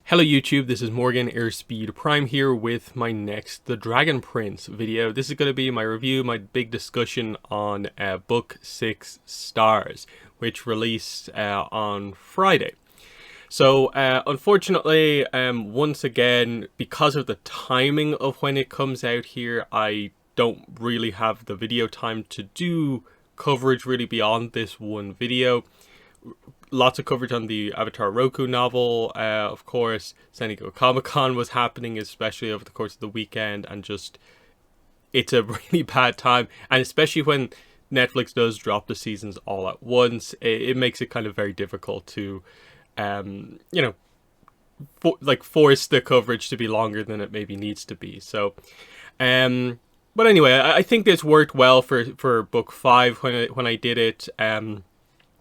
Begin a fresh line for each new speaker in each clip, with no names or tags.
Hello YouTube, this is Morgan Airspeed Prime here with my next The Dragon Prince video. This is going to be my review, my big discussion on book 6 Stars, which released on Friday. So unfortunately, once again, because of the timing of when it comes out here, I don't really have the video time to do coverage really beyond this one video. Lots of coverage on the Avatar Roku novel, of course. San Diego Comic-Con was happening, especially over the course of the weekend, and just, it's a really bad time. And especially when Netflix does drop the seasons all at once, it makes it kind of very difficult to, force the coverage to be longer than it maybe needs to be. So, but anyway, I think this worked well for book 5 when I did it.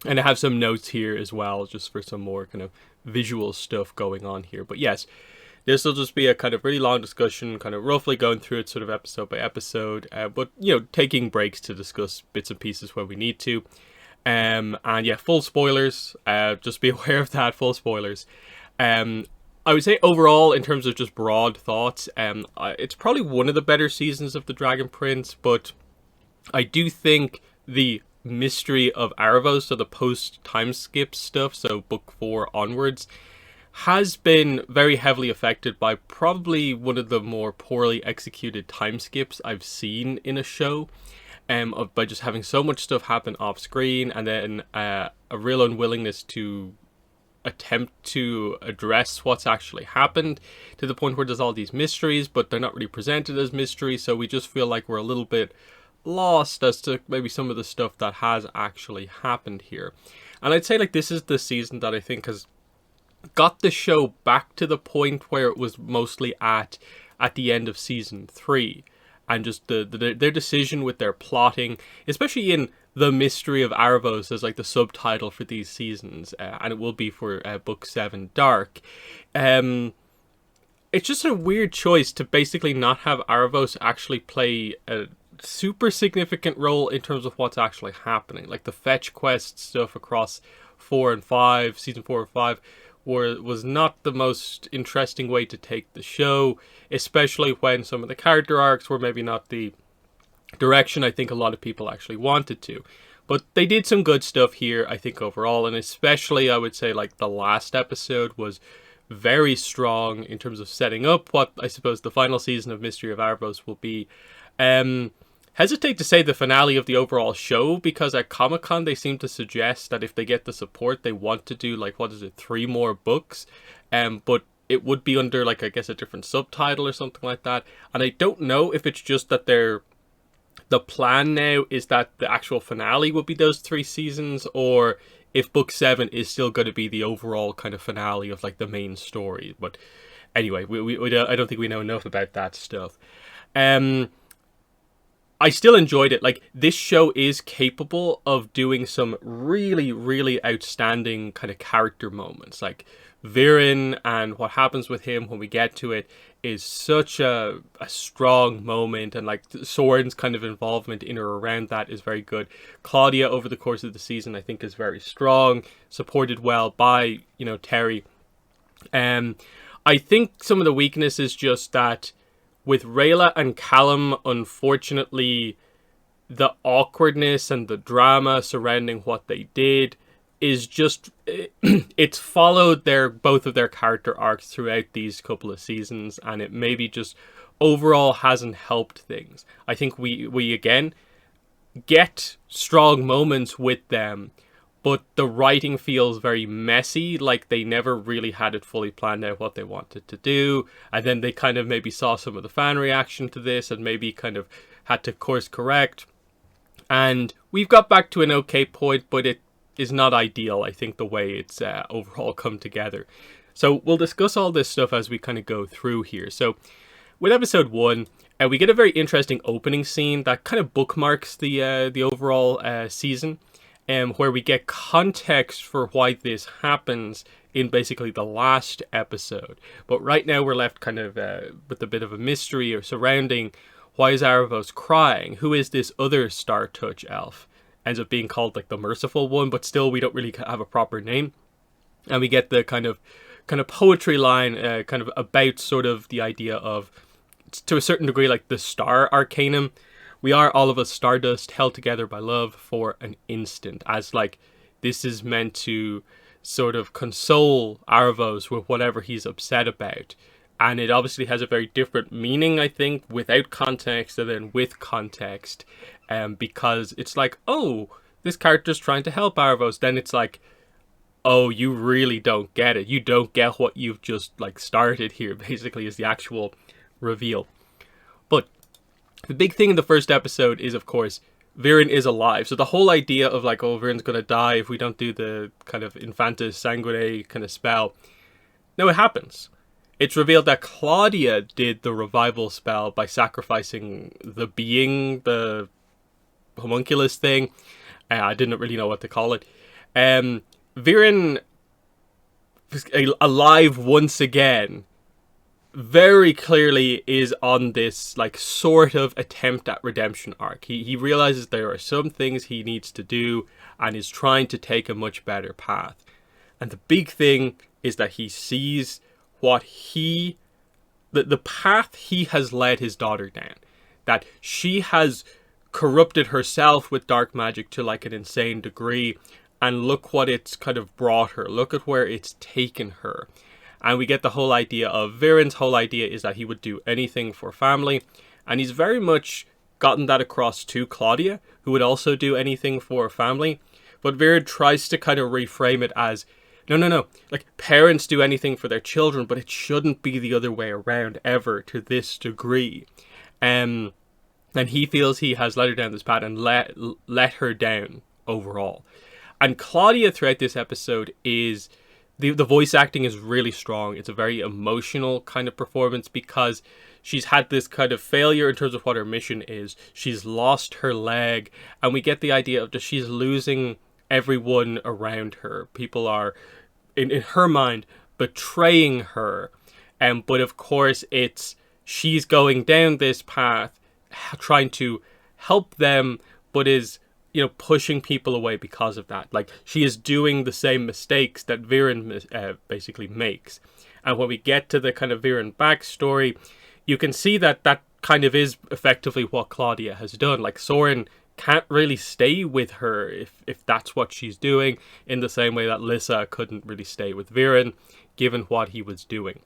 And I have some notes here as well, just for some more kind of visual stuff going on here. But yes, this will just be a kind of really long discussion, kind of roughly going through it sort of episode by episode. But, taking breaks to discuss bits and pieces where we need to. And yeah, full spoilers. Just be aware of that, full spoilers. I would say overall, in terms of just broad thoughts, it's probably one of the better seasons of The Dragon Prince. But I do think the mystery of Aravos, so the post time skip stuff, so book 4 onwards, has been very heavily affected by probably one of the more poorly executed time skips I've seen in a show, by just having so much stuff happen off screen, and then a real unwillingness to attempt to address what's actually happened, to the point where there's all these mysteries, but they're not really presented as mysteries, so we just feel like we're a little bit lost as to maybe some of the stuff that has actually happened here. And I'd say, like, this is the season that I think has got the show back to the point where it was mostly at the end of season 3, and just their decision with their plotting, especially in The Mystery of Aravos as like the subtitle for these seasons, and it will be for book 7 Dark. It's just a weird choice to basically not have Aravos actually play a super significant role in terms of what's actually happening. Like the fetch quest stuff across 4 and 5, season 4 and 5, was not the most interesting way to take the show, especially when some of the character arcs were maybe not the direction I think a lot of people actually wanted to. But they did some good stuff here, I think, overall, and especially I would say like the last episode was very strong in terms of setting up what I suppose the final season of Mystery of Aravos will be. Hesitate to say the finale of the overall show, because at Comic-Con they seem to suggest that if they get the support, they want to do, like, 3 more books, but it would be under, like, I guess a different subtitle or something like that. And I don't know if it's just that the plan now is that the actual finale will be those 3 seasons, or if book 7 is still going to be the overall kind of finale of, like, the main story. But anyway, I don't think we know enough about that stuff. I still enjoyed it. Like, this show is capable of doing some really, really outstanding kind of character moments. Like, Viren and what happens with him when we get to it is such a strong moment. And, like, Soren's kind of involvement in or around that is very good. Claudia, over the course of the season, I think is very strong. Supported well by, Terry. I think some of the weakness is just that with Rayla and Callum, unfortunately, the awkwardness and the drama surrounding what they did is just, it's followed both of their character arcs throughout these couple of seasons, and it maybe just overall hasn't helped things. I think we again get strong moments with them, but the writing feels very messy, like they never really had it fully planned out what they wanted to do. And then they kind of maybe saw some of the fan reaction to this and maybe kind of had to course correct. And we've got back to an okay point, but it is not ideal, I think, the way it's overall come together. So we'll discuss all this stuff as we kind of go through here. So with episode 1, we get a very interesting opening scene that kind of bookmarks the overall season. Where we get context for why this happens in basically the last episode. But right now we're left kind of with a bit of a mystery or surrounding why is Aravos crying? Who is this other Star Touch elf? Ends up being called like the Merciful One, but still we don't really have a proper name. And we get the kind of kind of poetry line, kind of about sort of the idea of, to a certain degree, like the star arcanum. We are all of us stardust held together by love for an instant, as like this is meant to sort of console Arvos with whatever he's upset about. And it obviously has a very different meaning, I think, without context and then with context. Because it's like, oh, this character's trying to help Arvos. Then it's like, oh, you really don't get it. You don't get what you've just like started here, basically, is the actual reveal. But the big thing in the first episode is, of course, Viren is alive. So the whole idea of like, oh, Viren's going to die if we don't do the kind of Infantis Sanguinae kind of spell. No, it happens. It's revealed that Claudia did the revival spell by sacrificing the being, the homunculus thing. I didn't really know what to call it. Viren, alive once again, very clearly is on this like sort of attempt at redemption arc. He realizes there are some things he needs to do and is trying to take a much better path. And the big thing is that he sees what the path he has led his daughter down, that she has corrupted herself with dark magic to like an insane degree, and look what it's kind of brought her, look at where it's taken her. And we get the whole idea of Viren's whole idea is that he would do anything for family, and he's very much gotten that across to Claudia, who would also do anything for family. But Viren tries to kind of reframe it as, no. Like, parents do anything for their children, but it shouldn't be the other way around ever to this degree. And he feels he has let her down this path and let her down overall. And Claudia throughout this episode is, the voice acting is really strong. It's a very emotional kind of performance because she's had this kind of failure in terms of what her mission is. She's lost her leg, and we get the idea of that she's losing everyone around her. People are, in her mind, betraying her. But of course, she's going down this path, trying to help them, but is, pushing people away because of that. Like, she is doing the same mistakes that Viren basically makes. And when we get to the kind of Viren backstory, you can see that kind of is effectively what Claudia has done. Like, Soren can't really stay with her if that's what she's doing, in the same way that Lissa couldn't really stay with Viren, given what he was doing.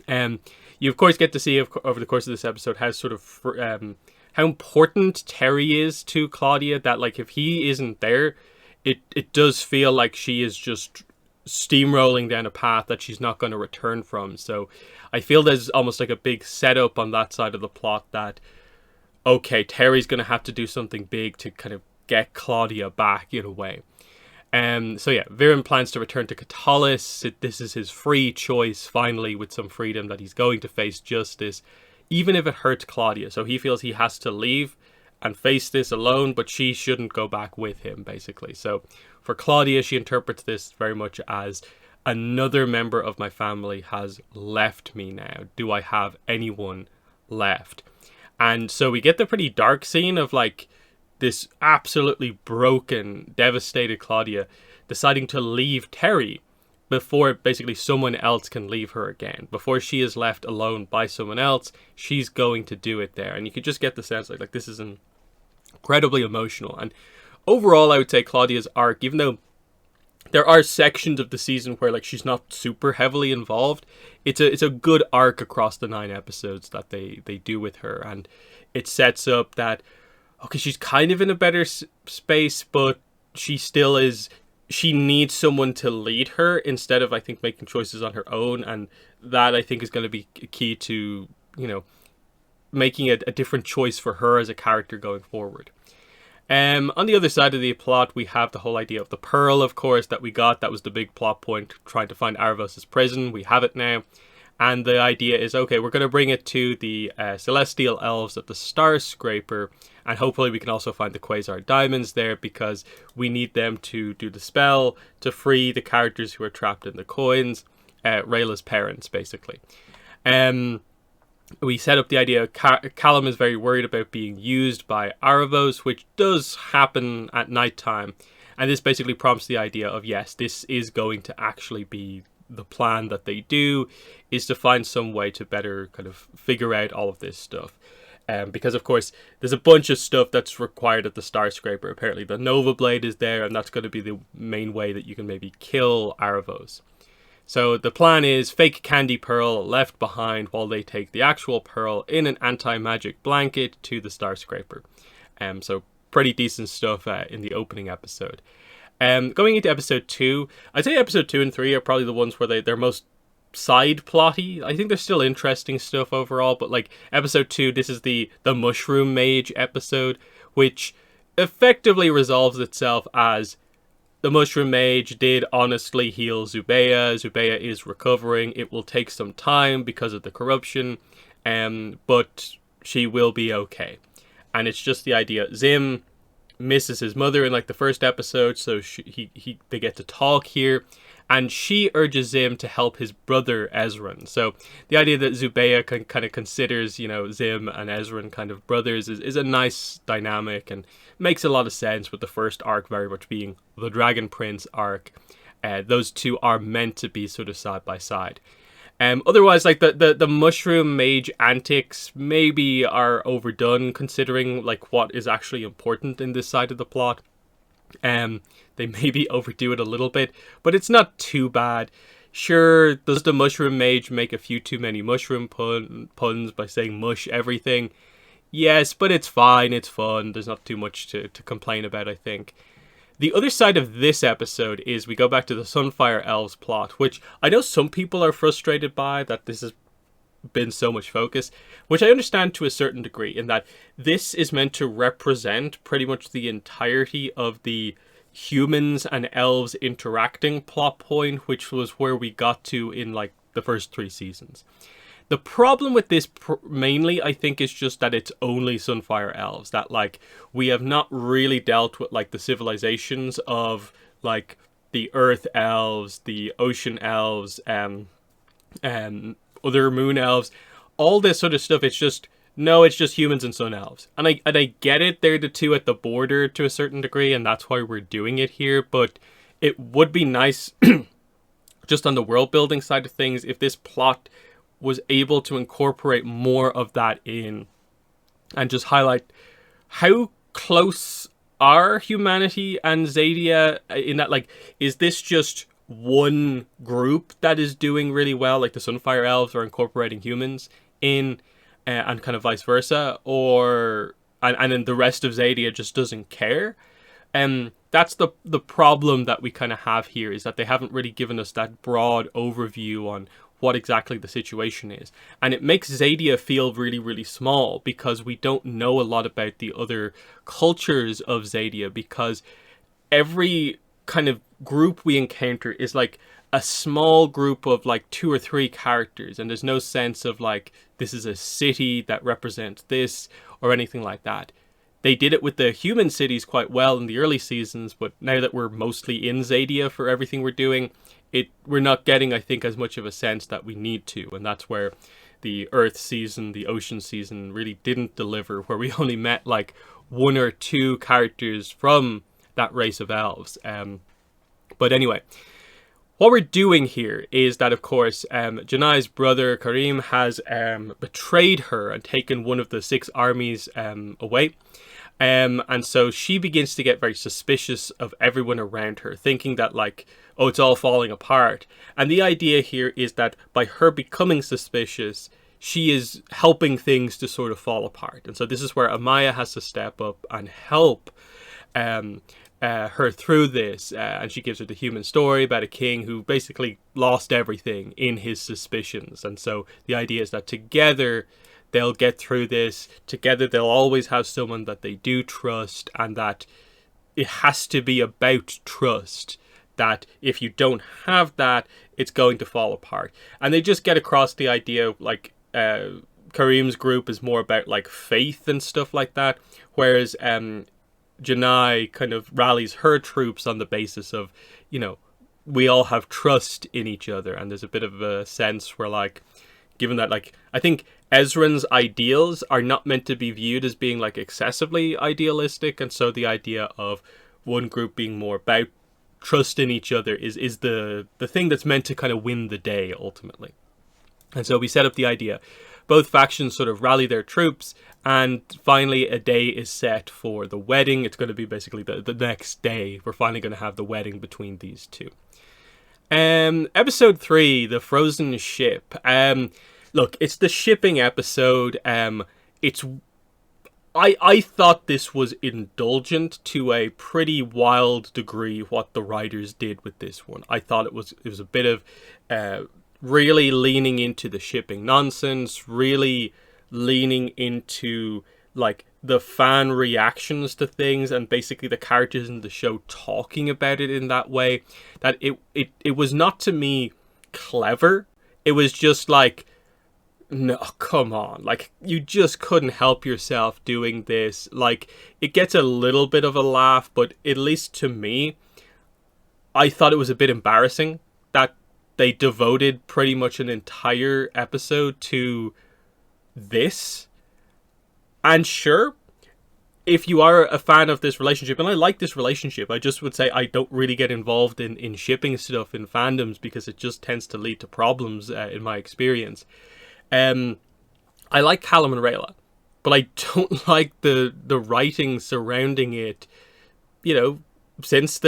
You of course get to see over the course of this episode how sort of how important Terry is to Claudia, that like if he isn't there, it does feel like she is just steamrolling down a path that she's not going to return from. So I feel there's almost like a big setup on that side of the plot that, okay, Terry's going to have to do something big to kind of get Claudia back in a way. So yeah, Viren plans to return to Katalis. This is his free choice, finally, with some freedom, that he's going to face justice, even if it hurts Claudia. So he feels he has to leave and face this alone, but she shouldn't go back with him, basically. So for Claudia, she interprets this very much as, another member of my family has left me now. Do I have anyone left? And so we get the pretty dark scene of like this absolutely broken, devastated Claudia deciding to leave Terry before basically someone else can leave her again. Before she is left alone by someone else, she's going to do it there. And you could just get the sense like this is incredibly emotional. And overall, I would say Claudia's arc, even though there are sections of the season where like she's not super heavily involved, it's a good arc across the 9 episodes that they do with her. And it sets up that, okay, she's kind of in a better space, but she still is, she needs someone to lead her instead of, I think, making choices on her own. And that, I think, is going to be key to, making a different choice for her as a character going forward. On the other side of the plot, we have the whole idea of the Pearl, of course, that we got. That was the big plot point, trying to find Arvos' prison. We have it now. And the idea is, okay, we're going to bring it to the Celestial Elves at the Star Scraper, and hopefully we can also find the Quasar Diamonds there, because we need them to do the spell to free the characters who are trapped in the coins, Rayla's parents, basically. We set up the idea Callum is very worried about being used by Arvos, which does happen at nighttime. And this basically prompts the idea of, yes, this is going to actually be the plan that they do is to find some way to better kind of figure out all of this stuff. Because, of course, there's a bunch of stuff that's required at the Starscraper. Apparently, the Nova Blade is there, and that's going to be the main way that you can maybe kill Aravos. So the plan is fake Candy Pearl left behind while they take the actual Pearl in an anti-magic blanket to the Starscraper. So pretty decent stuff in the opening episode. Going into episode 2, I'd say episode 2 and 3 are probably the ones where they're most side plotty. I think there's still interesting stuff overall, but like episode 2, this is the Mushroom Mage episode, which effectively resolves itself as the Mushroom Mage did honestly heal Zubeia. Zubeia is recovering. It will take some time because of the corruption, but she will be okay. And it's just the idea. Zim misses his mother in like the first episode, so they get to talk here. And she urges Zim to help his brother Ezran. So the idea that Zubeia kind of considers, Zim and Ezran kind of brothers is a nice dynamic and makes a lot of sense, with the first arc very much being the Dragon Prince arc. Those two are meant to be sort of side by side. Otherwise, like the Mushroom Mage antics maybe are overdone considering like what is actually important in this side of the plot. They maybe overdo it a little bit, but it's not too bad. Sure, does the Mushroom Mage make a few too many mushroom puns by saying mush everything? Yes, but it's fine, it's fun. There's not too much to complain about, I think. The other side of this episode is we go back to the Sunfire Elves plot, which I know some people are frustrated by, that this has been so much focus, which I understand to a certain degree, in that this is meant to represent pretty much the entirety of the humans and elves interacting plot point, which was where we got to in like the first 3 seasons. The problem with this mainly, I think, is just that it's only Sunfire Elves, that like we have not really dealt with like the civilizations of like the Earth Elves, the Ocean Elves, other Moon Elves, all this sort of stuff. It's just humans and Sun Elves. And I get it, they're the two at the border to a certain degree, and that's why we're doing it here, but it would be nice, just on the world building side of things, if this plot was able to incorporate more of that in, and just highlight how close are humanity and Xadia, in that, like, is this just one group that is doing really well, like the Sunfire Elves are incorporating humans in, and kind of vice versa, or and then the rest of Xadia just doesn't care. That's the problem that we kind of have here, is that they haven't really given us that broad overview on what exactly the situation is. And it makes Xadia feel really, really small, because we don't know a lot about the other cultures of Xadia, because every kind of group we encounter is like a small group of like 2 or 3 characters, and there's no sense of like, this is a city that represents this or anything like that. They did it with the human cities quite well in the early seasons, but now that we're mostly in Xadia for everything we're doing, we're not getting, I think, as much of a sense that we need to, and that's where the Earth season, the Ocean season really didn't deliver, where we only met like 1 or 2 characters from that race of elves. But anyway, what we're doing here is that, of course, Janai's brother Karim has betrayed her and taken one of the 6 armies away. And so she begins to get very suspicious of everyone around her, thinking that like, oh, it's all falling apart. And the idea here is that by her becoming suspicious, she is helping things to sort of fall apart. And so this is where Amaya has to step up and help her through this. And she gives her the human story about a king who basically lost everything in his suspicions. And so the idea is that together they'll get through this. Together they'll always have someone that they do trust, and that it has to be about trust. That if you don't have that, it's going to fall apart. And they just get across the idea, like, Karim's group is more about like faith and stuff like that, whereas Janai kind of rallies her troops on the basis of, we all have trust in each other. And there's a bit of a sense where, like, given that, like, I think Ezran's ideals are not meant to be viewed as being, like, excessively idealistic, and so the idea of one group being more about trust in each other is the thing that's meant to kind of win the day ultimately. And so we set up the idea. Both factions sort of rally their troops, and finally a day is set for the wedding. It's going to be basically the next day. We're finally going to have the wedding between these two. Episode 3, The Frozen Ship. Look, it's the shipping episode. I thought this was indulgent to a pretty wild degree what the writers did with this one. I thought it was a bit of really leaning into the shipping nonsense, really leaning into like the fan reactions to things, and basically the characters in the show talking about it in that way. That it was not, to me, clever. It was just like, no, come on. Like, you just couldn't help yourself doing this. Like, it gets a little bit of a laugh, but at least to me, I thought it was a bit embarrassing that they devoted pretty much an entire episode to this. And sure, if you are a fan of this relationship, and I like this relationship, I just would say I don't really get involved in shipping stuff in fandoms because it just tends to lead to problems in my experience. I like Callum and Rayla, but I don't like the writing surrounding it, you know, since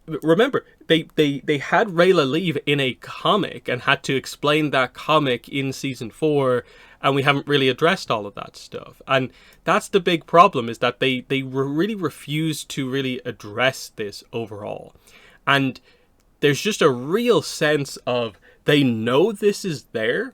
remember, they had Rayla leave in a comic and had to explain that comic in season 4, and we haven't really addressed all of that stuff. And that's the big problem, is that they really refuse to really address this overall. And there's just a real sense of they know this is there,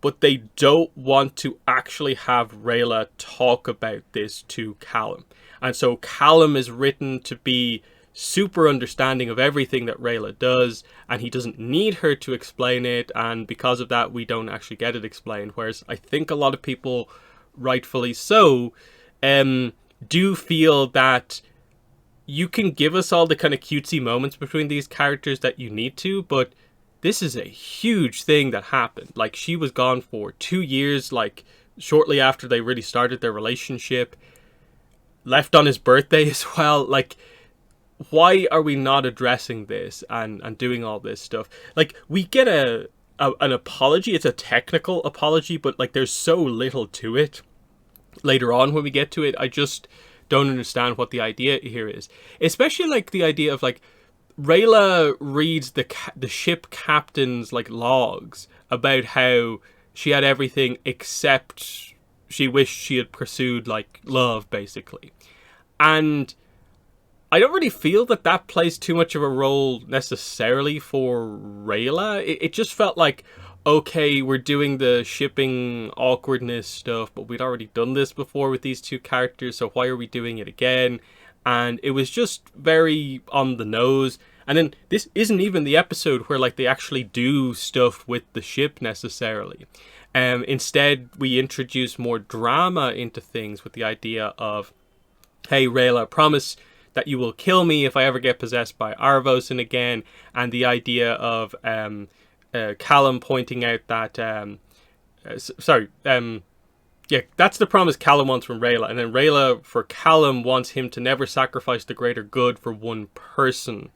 but they don't want to actually have Rayla talk about this to Callum. And so Callum is written to be super understanding of everything that Rayla does, and he doesn't need her to explain it, and because of that we don't actually get it explained. Whereas I think a lot of people, rightfully so, do feel that you can give us all the kind of cutesy moments between these characters that you need to, but this is a huge thing that happened. Like, she was gone for 2 years, like shortly after they really started their relationship, left on his birthday as well. Like, why are we not addressing this and doing all this stuff? Like, we get an apology. It's a technical apology, but like, there's so little to it later on when we get to it. I just don't understand what the idea here is, especially like the idea of like Rayla reads the ship captain's like logs about how she had everything except she wished she had pursued like love, basically. And I don't really feel that plays too much of a role necessarily for Rayla. It just felt like, okay, we're doing the shipping awkwardness stuff, but we'd already done this before with these two characters, so why are we doing it again? And it was just very on the nose. And then this isn't even the episode where like they actually do stuff with the ship necessarily. Instead, we introduce more drama into things with the idea of, hey, Rayla, promise that you will kill me if I ever get possessed by Arvosen again. And the idea of Callum pointing out that yeah, that's the promise Callum wants from Rayla, and then Rayla for Callum wants him to never sacrifice the greater good for one person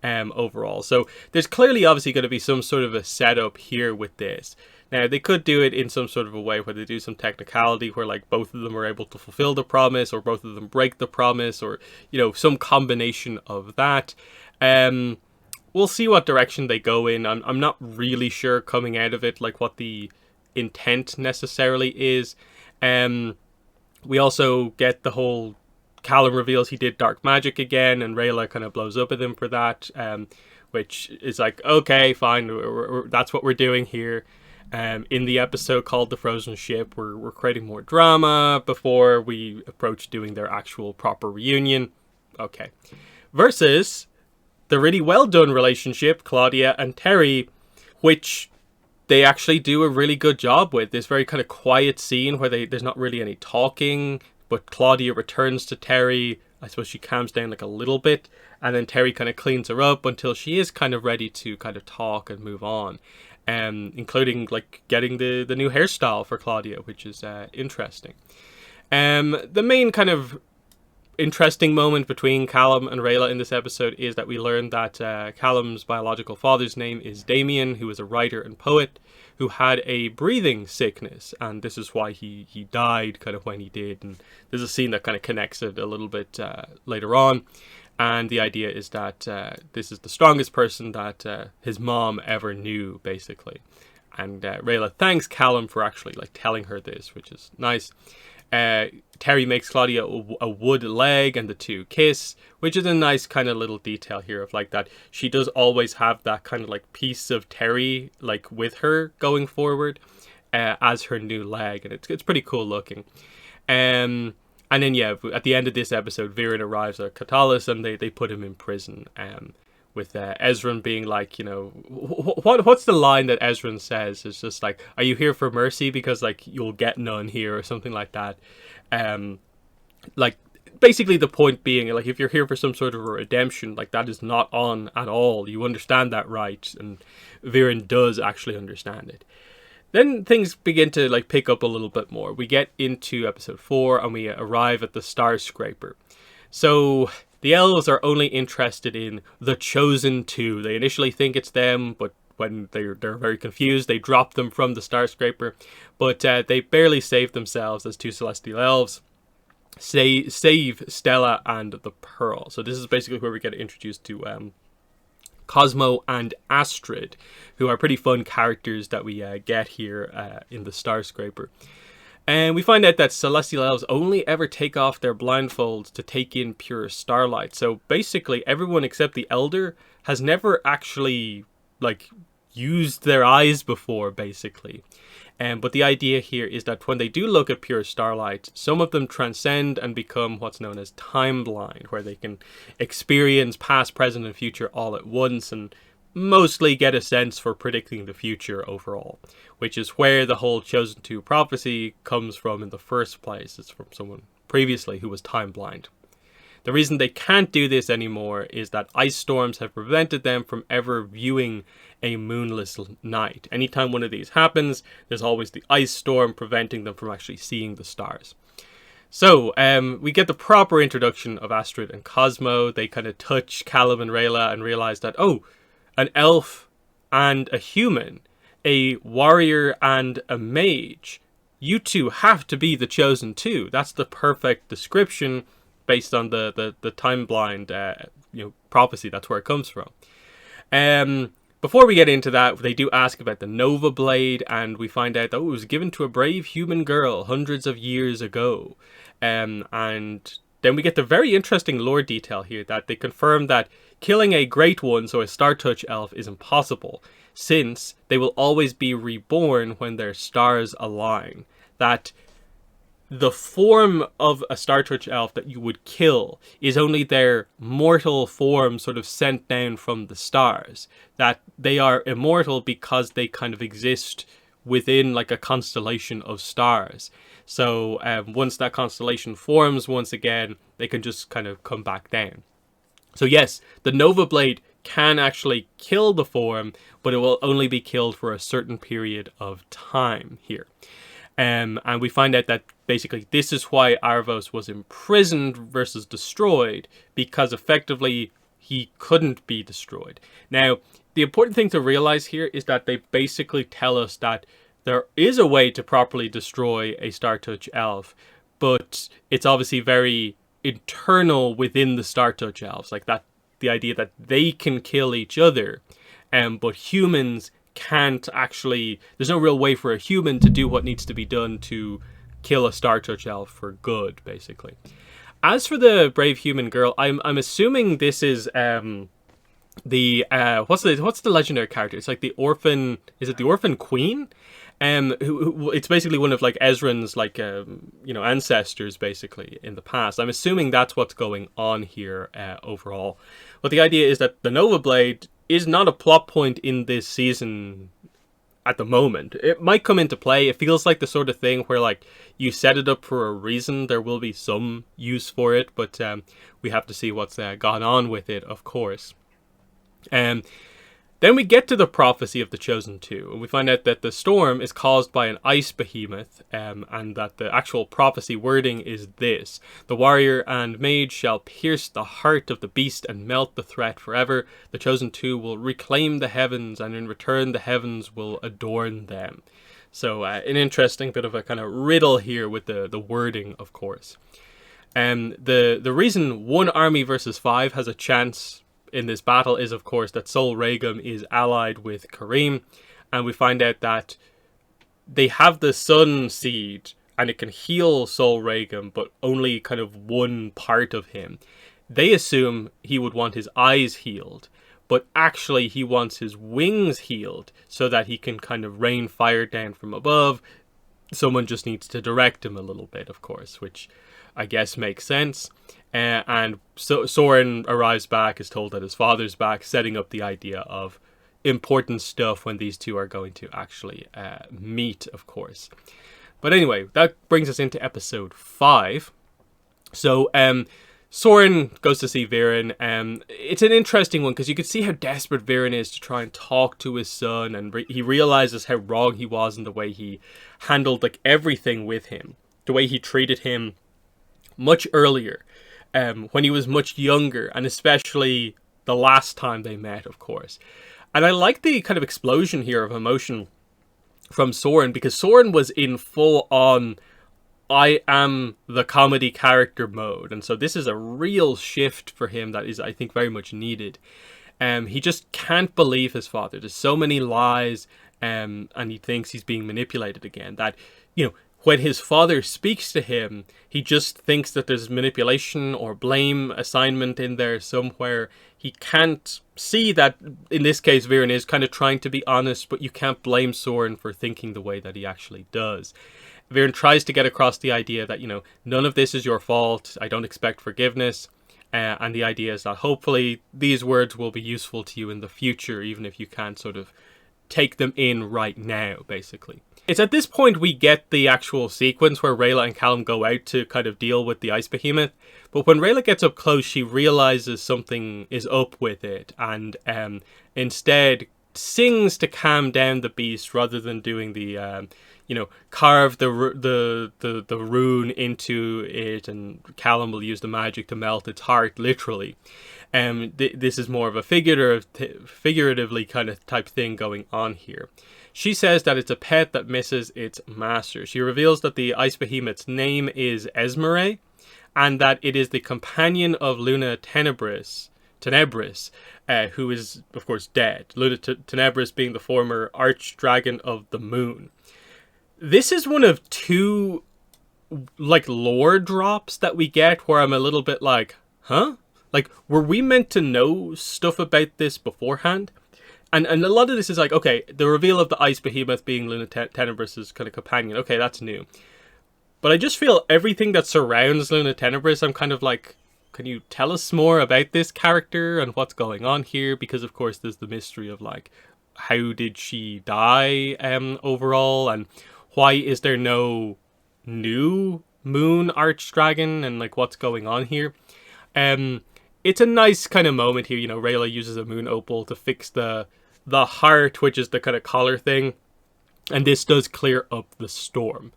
overall. So there's clearly obviously going to be some sort of a setup here with this. Now, they could do it in some sort of a way where they do some technicality where like both of them are able to fulfill the promise, or both of them break the promise, or, you know, some combination of that. We'll see what direction they go in. I'm not really sure coming out of it like what the intent necessarily is. We also get the whole Callum reveals he did dark magic again, and Rayla kind of blows up at him for that, which is like, okay, fine, that's what we're doing here. In the episode called The Frozen Ship, we're creating more drama before we approach doing their actual proper reunion. Okay. Versus the really well done relationship, Claudia and Terry, which they actually do a really good job with. This very kind of quiet scene where there's not really any talking, but Claudia returns to Terry. I suppose she calms down like a little bit, and then Terry kind of cleans her up until she is kind of ready to kind of talk and move on. Including like getting the new hairstyle for Claudia, which is interesting. The main kind of interesting moment between Callum and Rayla in this episode is that we learn that Callum's biological father's name is Damien, who is a writer and poet who had a breathing sickness, and this is why he died kind of when he did. And there's a scene that kind of connects it a little bit later on, and the idea is that this is the strongest person that his mom ever knew, basically. And Rayla thanks Callum for actually like telling her this, which is nice. Terry makes Claudia a wood leg and the two kiss, which is a nice kind of little detail here of like that she does always have that kind of like piece of Terry like with her going forward as her new leg, and it's pretty cool looking. And then yeah, at the end of this episode, Viren arrives at Katalis and they put him in prison. With Ezran being like, you know, what's the line that Ezran says? It's just like, are you here for mercy? Because like you'll get none here, or something like that. Like basically the point being like, if you're here for some sort of a redemption, like that is not on at all. You understand that, right? And Viren does actually understand it. Then things begin to like pick up a little bit more. We get into episode 4 and we arrive at the Star Scraper. So the elves are only interested in the Chosen Two. They initially think it's them, but when they're very confused, they drop them from the Star Scraper. But they barely save themselves as two celestial elves. Save Stella and the Pearl. So this is basically where we get introduced to Cosmo and Astrid, who are pretty fun characters that we get here in the Star Scraper. And we find out that celestial elves only ever take off their blindfolds to take in pure starlight. So basically everyone except the Elder has never actually like used their eyes before, basically. But the idea here is that when they do look at pure starlight, some of them transcend and become what's known as time blind, where they can experience past, present, and future all at once, and mostly get a sense for predicting the future overall, which is where the whole Chosen Two prophecy comes from in the first place. It's from someone previously who was time blind. The reason they can't do this anymore is that ice storms have prevented them from ever viewing a moonless night. Anytime one of these happens, there's always the ice storm preventing them from actually seeing the stars. So, we get the proper introduction of Astrid and Cosmo. They kind of touch Callum and Rayla and realize that, oh, an elf and a human, a warrior and a mage. You two have to be the Chosen Two. That's the perfect description based on the time blind prophecy. That's where it comes from. Before we get into that, they do ask about the Nova Blade, and we find out that it was given to a brave human girl hundreds of years ago. And then we get the very interesting lore detail here that they confirm that killing a Great One, so a Star Touch elf, is impossible, since they will always be reborn when their stars align. That the form of a Star Touch elf that you would kill is only their mortal form sort of sent down from the stars. That they are immortal because they kind of exist within like a constellation of stars. So once that constellation forms once again, they can just kind of come back down. So yes, the Nova Blade can actually kill the form, but it will only be killed for a certain period of time here. And we find out that basically this is why Arvos was imprisoned versus destroyed, because effectively he couldn't be destroyed. Now, the important thing to realize here is that they basically tell us that there is a way to properly destroy a Star Touch elf, but it's obviously very internal within the Star Touch elves, like that, the idea that they can kill each other, but humans can't actually. There's no real way for a human to do what needs to be done to kill a Star Touch elf for good, basically. As for the brave human girl, I'm assuming this is what's the legendary character? It's like the orphan. Is it the Orphan Queen? Who it's basically one of like Ezran's like ancestors basically in the past. I'm assuming that's what's going on here overall. But the idea is that the Nova Blade is not a plot point in this season at the moment. It might come into play. It feels like the sort of thing where like you set it up for a reason. There will be some use for it, but we have to see what's gone on with it, of course. Then Then we get to the prophecy of the Chosen Two, and we find out that the storm is caused by an ice behemoth, and that the actual prophecy wording is this: the warrior and mage shall pierce the heart of the beast and melt the threat forever. The Chosen Two will reclaim the heavens, and in return the heavens will adorn them. So an interesting bit of a kind of riddle here with the wording, of course. The reason one army versus 5 has a chance in this battle is, of course, that Sol Regum is allied with Carim, and we find out that they have the Sun Seed, and it can heal Sol Regum, but only kind of one part of him. They assume he would want his eyes healed, but actually he wants his wings healed so that he can kind of rain fire down from above. Someone just needs to direct him a little bit, of course, which I guess makes sense. And so Soren arrives back, is told that his father's back, setting up the idea of important stuff when these two are going to actually meet, of course. But anyway, that brings us into episode 5. So Soren goes to see Viren. It's an interesting one because you can see how desperate Viren is to try and talk to his son, and he realizes how wrong he was in the way he handled like everything with him, the way he treated him much earlier, when he was much younger, and especially the last time they met, of course. And I like the kind of explosion here of emotion from Soren, because Soren was in full on I am the comedy character mode, and so this is a real shift for him that is, I think, very much needed. He just can't believe his father. There's so many lies, and he thinks he's being manipulated again, that, you know, when his father speaks to him, he just thinks that there's manipulation or blame assignment in there somewhere. He can't see that, in this case, Viren is kind of trying to be honest, but you can't blame Soren for thinking the way that he actually does. Viren tries to get across the idea that, you know, none of this is your fault. I don't expect forgiveness. And the idea is that hopefully these words will be useful to you in the future, even if you can't sort of take them in right now, basically. It's at this point we get the actual sequence where Rayla and Callum go out to kind of deal with the ice behemoth. But when Rayla gets up close, she realizes something is up with it, and instead sings to calm down the beast rather than doing the carve the rune into it, and Callum will use the magic to melt its heart, literally. This is more of a figuratively kind of type thing going on here. She says that it's a pet that misses its master. She reveals that the ice behemoth's name is Esmeralda, and that it is the companion of Luna Tenebris, who is, of course, dead. Luna Tenebris being the former archdragon of the moon. This is one of two, like, lore drops that we get where I'm a little bit like, huh? Like, were we meant to know stuff about this beforehand? And a lot of this is like, okay, the reveal of the ice behemoth being Luna Tenebris's kind of companion, okay, that's new. But I just feel everything that surrounds Luna Tenebris, I'm kind of like, can you tell us more about this character and what's going on here? Because, of course, there's the mystery of, like, how did she die overall, and why is there no new moon archdragon, and, like, what's going on here? It's a nice kind of moment here. You know, Rayla uses a moon opal to fix the heart, which is the kind of collar thing, and this does clear up the storm.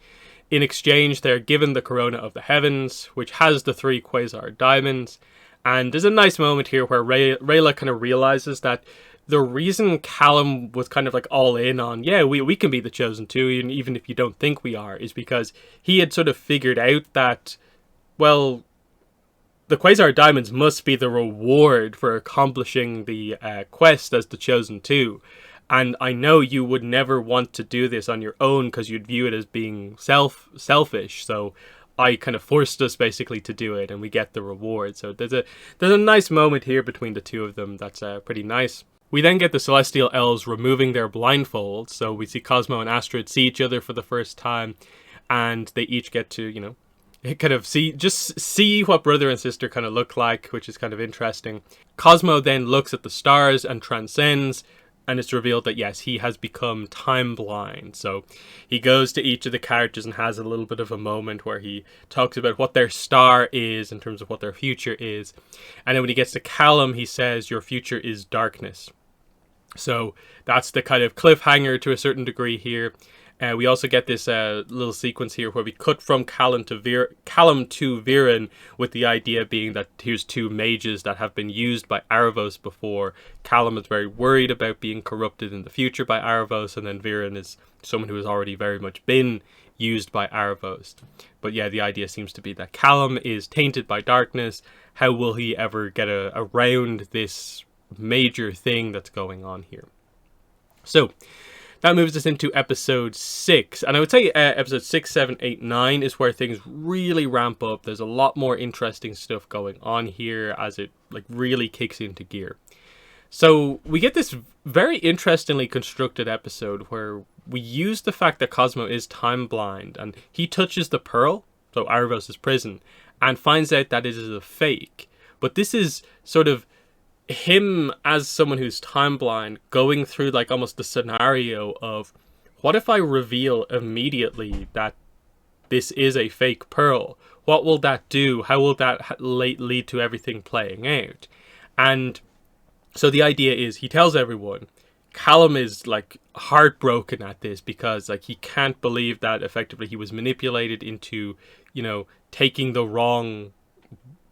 In exchange, they're given the Corona of the Heavens, which has the 3 Quasar Diamonds, and there's a nice moment here where Rayla kind of realizes that the reason Callum was kind of like all in on, yeah, we can be the Chosen Two, even if you don't think we are, is because he had sort of figured out that, well, the Quasar Diamonds must be the reward for accomplishing the quest as the Chosen Two. And I know you would never want to do this on your own because you'd view it as being selfish. So I kind of forced us basically to do it, and we get the reward. So there's a nice moment here between the two of them that's pretty nice. We then get the Celestial Elves removing their blindfolds. So we see Cosmo and Astrid see each other for the first time, and they each get to, you know, kind of see what brother and sister kind of look like, which is kind of interesting. Cosmo then looks at the stars and transcends, and it's revealed that, yes, he has become time blind. So he goes to each of the characters and has a little bit of a moment where he talks about what their star is in terms of what their future is. And then when he gets to Callum, he says, "Your future is darkness." So that's the kind of cliffhanger to a certain degree here. We also get this little sequence here where we cut from Callum to Viren, with the idea being that here's two mages that have been used by Aravos before. Callum is very worried about being corrupted in the future by Aravos, and then Viren is someone who has already very much been used by Aravos. But yeah, the idea seems to be that Callum is tainted by darkness. How will he ever get around this major thing that's going on here? So that moves us into episode 6. And I would say episode 6, 7, 8, 9 is where things really ramp up. There's a lot more interesting stuff going on here as it really kicks into gear. So we get this very interestingly constructed episode where we use the fact that Cosmo is time blind, and he touches the pearl, so Aravos' prison, and finds out that it is a fake. But this is sort of him as someone who's time blind going through almost the scenario of, what if I reveal immediately that this is a fake pearl? What will that do? How will that lead to everything playing out? And so the idea is he tells everyone. Callum is heartbroken at this because he can't believe that effectively he was manipulated into, taking the wrong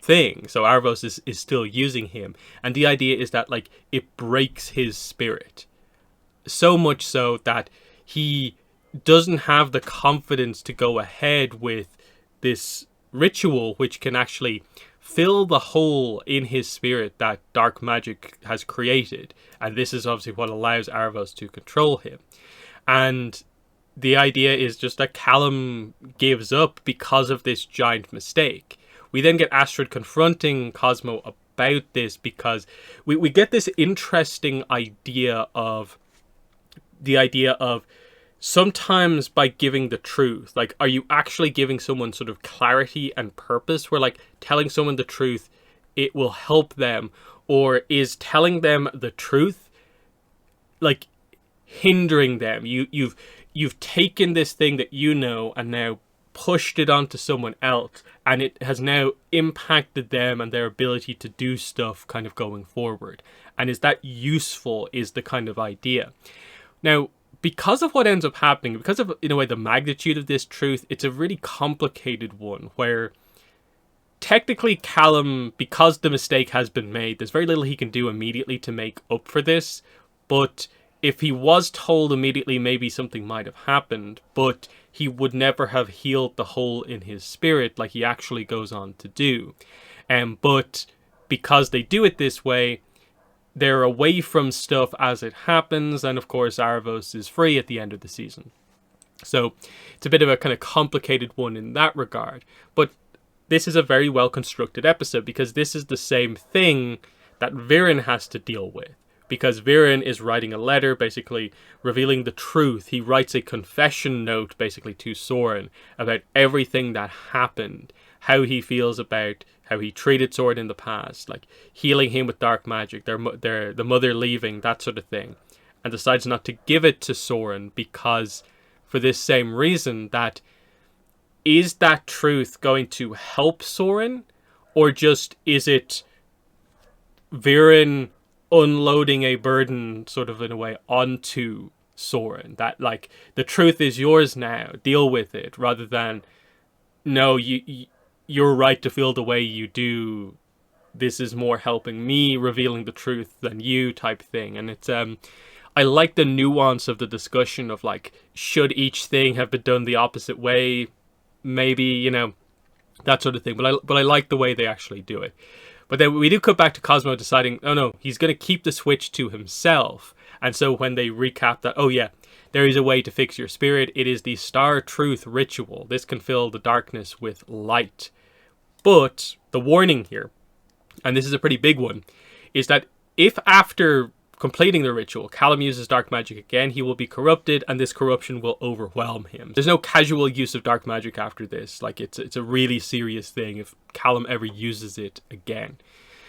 thing. So Aravos is still using him, and the idea is that it breaks his spirit so much so that he doesn't have the confidence to go ahead with this ritual, which can actually fill the hole in his spirit that dark magic has created. And this is obviously what allows Aravos to control him. And the idea is just that Callum gives up because of this giant mistake. We then get Astrid confronting Cosmo about this because we get this interesting idea of sometimes by giving the truth, are you actually giving someone sort of clarity and purpose, where telling someone the truth, it will help them, or is telling them the truth hindering them? You've taken this thing that and now pushed it onto someone else, and it has now impacted them and their ability to do stuff kind of going forward. And is that useful, is the kind of idea. Now, because of what ends up happening, because of, in a way, the magnitude of this truth, it's a really complicated one where technically Callum, because the mistake has been made, there's very little he can do immediately to make up for this. But if he was told immediately, maybe something might have happened, but he would never have healed the hole in his spirit like he actually goes on to do. But because they do it this way, they're away from stuff as it happens, and of course Aravos is free at the end of the season. So it's a bit of a kind of complicated one in that regard. But this is a very well constructed episode, because this is the same thing that Viren has to deal with. Because Viren is writing a letter basically revealing the truth. He writes a confession note basically to Soren about everything that happened, how he feels about how he treated Soren in the past, healing him with dark magic, the mother leaving, that sort of thing, and decides not to give it to Soren because, for this same reason, that is that truth going to help Soren, or just is it Viren unloading a burden sort of in a way onto Soren, that the truth is yours now, deal with it, rather than, no, you're right to feel the way you do, this is more helping me revealing the truth than you, type thing. And it's I like the nuance of the discussion of should each thing have been done the opposite way, maybe, that sort of thing, but I like the way they actually do it. But then we do cut back to Cosmo deciding, oh no, he's going to keep the switch to himself. And so when they recap that, oh yeah, there is a way to fix your spirit. It is the Star Truth ritual. This can fill the darkness with light. But the warning here, and this is a pretty big one, is that if after completing the ritual, Callum uses dark magic again, he will be corrupted, and this corruption will overwhelm him. There's no casual use of dark magic after this. It's a really serious thing if Callum ever uses it again.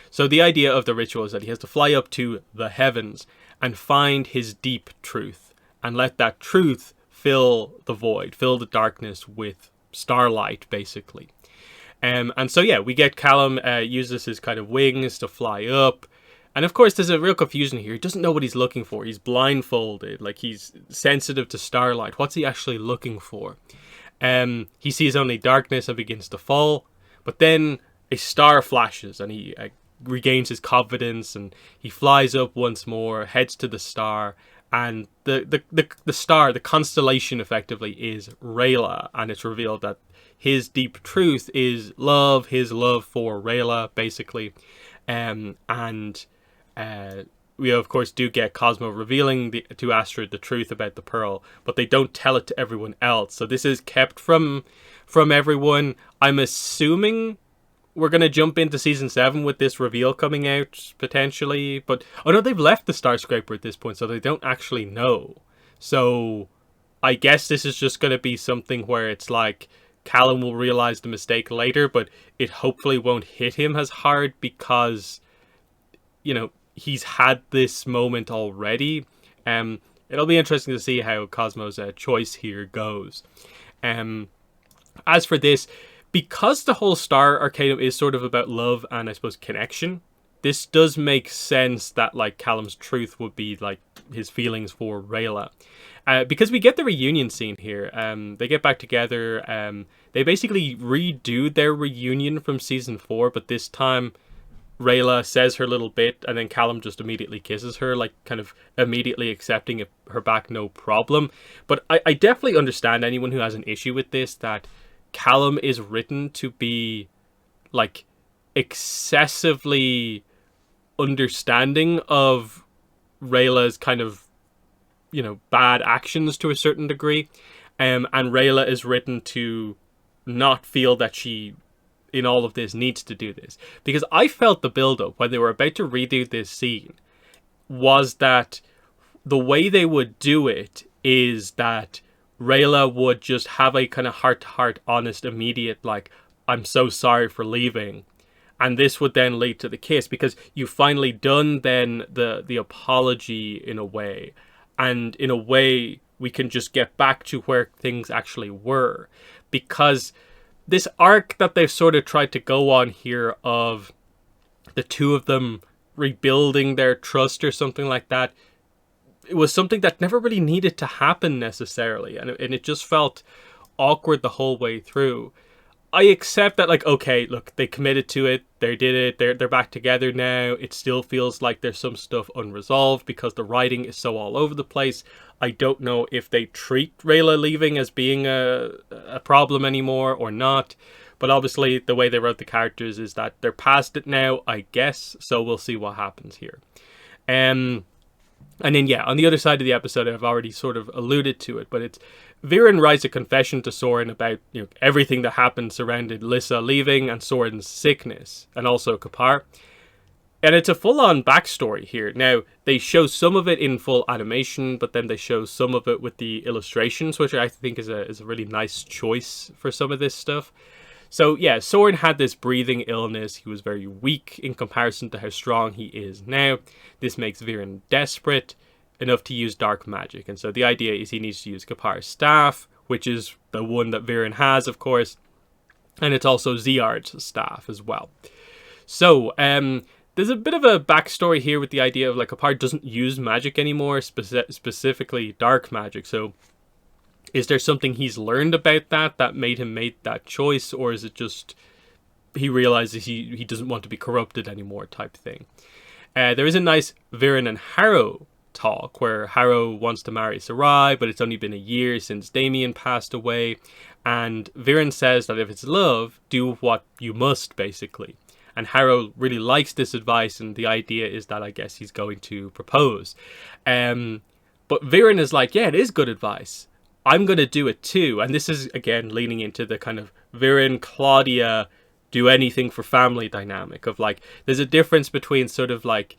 So the idea of the ritual is that he has to fly up to the heavens and find his deep truth, and let that truth fill the void, fill the darkness with starlight, basically. And so yeah, we get Callum uses his kind of wings to fly up, And of course, there's a real confusion here. He doesn't know what he's looking for. He's blindfolded, like he's sensitive to starlight. What's he actually looking for? He sees only darkness and begins to fall. But then a star flashes and he regains his confidence and he flies up once more, heads to the star. And the star, the constellation effectively is Rayla. And it's revealed that his deep truth is love, his love for Rayla, basically. We of course do get Cosmo revealing to Astrid the truth about the pearl, but they don't tell it to everyone else. So this is kept from everyone. I'm assuming we're going to jump into season 7 with this reveal coming out, potentially. But, oh no, they've left the Star Scraper at this point, so they don't actually know. So, I guess this is just going to be something where it's like, Callum will realize the mistake later, but it hopefully won't hit him as hard because, you know, he's had this moment already. It'll be interesting to see how Cosmo's choice here goes. As for this, because the whole Star Arcanum is sort of about love and I suppose connection, this does make sense that like Callum's truth would be like his feelings for Rayla. Because we get the reunion scene here. They get back together. They basically redo their reunion from season 4, but this time Rayla says her little bit and then Callum just immediately kisses her, like kind of immediately accepting her back, no problem. But I definitely understand anyone who has an issue with this, that Callum is written to be like excessively understanding of Rayla's kind of, you know, bad actions to a certain degree. And Rayla is written to not feel that she, in all of this, needs to do this. Because I felt the build-up when they were about to redo this scene was that the way they would do it is that Rayla would just have a kind of heart-to-heart, honest, immediate, like, I'm so sorry for leaving. And this would then lead to the kiss, because you've finally done then the apology in a way. And in a way, we can just get back to where things actually were. Because this arc that they've sort of tried to go on here of the two of them rebuilding their trust or something like that, it was something that never really needed to happen necessarily. And it just felt awkward the whole way through. I accept that, like, okay, look, they committed to it, they did it, they're back together now. It still feels like there's some stuff unresolved because the writing is so all over the place. I don't know if they treat Rayla leaving as being a problem anymore or not. But obviously, the way they wrote the characters is that they're past it now, I guess. So we'll see what happens here. And then, yeah, on the other side of the episode, I've already sort of alluded to it, but it's Viren writes a confession to Soren about, you know, everything that happened surrounded Lissa leaving and Soren's sickness, and also Kapar. And it's a full-on backstory here. Now, they show some of it in full animation, but then they show some of it with the illustrations, which I think is a really nice choice for some of this stuff. So, yeah, Soren had this breathing illness. He was very weak in comparison to how strong he is now. This makes Viren desperate enough to use dark magic. And so the idea is he needs to use Kapar's staff, which is the one that Viren has, of course. And it's also Ziard's staff as well. So, there's a bit of a backstory here with the idea of, like, Kapar doesn't use magic anymore, specifically dark magic. So, is there something he's learned about that made him make that choice? Or is it just he realizes he doesn't want to be corrupted anymore type thing? There is a nice Viren and Harrow talk where Harrow wants to marry Sarai, but it's only been a year since Damien passed away. And Viren says that if it's love, do what you must, basically. And Harrow really likes this advice, and the idea is that I guess he's going to propose. But Viren is like, yeah, it is good advice. I'm going to do it too. And this is, again, leaning into the kind of Viren, Claudia, do anything for family dynamic of, like, there's a difference between sort of like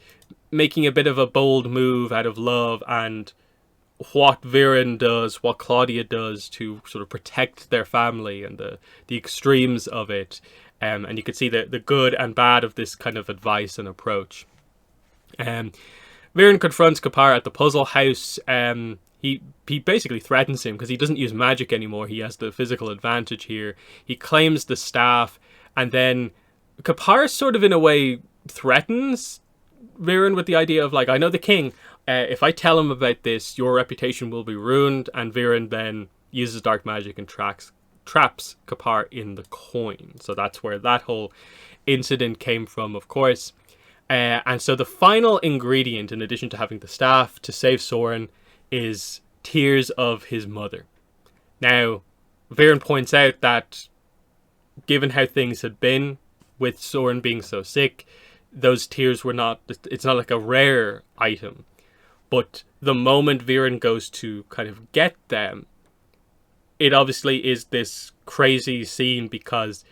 making a bit of a bold move out of love and what Viren does, what Claudia does to sort of protect their family and the extremes of it. And you can see the good and bad of this kind of advice and approach. Viren confronts Kapar at the puzzle house. He basically threatens him because he doesn't use magic anymore. He has the physical advantage here. He claims the staff, and then Kapar sort of in a way threatens Viren with the idea of like, I know the king. If I tell him about this, your reputation will be ruined. And Viren then uses dark magic and traps Kapar in the coin. So that's where that whole incident came from, of course. And so the final ingredient, in addition to having the staff to save Soren, is tears of his mother. Now, Viren points out that given how things had been, with Soren being so sick, those tears were not, it's not like a rare item. But the moment Viren goes to kind of get them, it obviously is this crazy scene because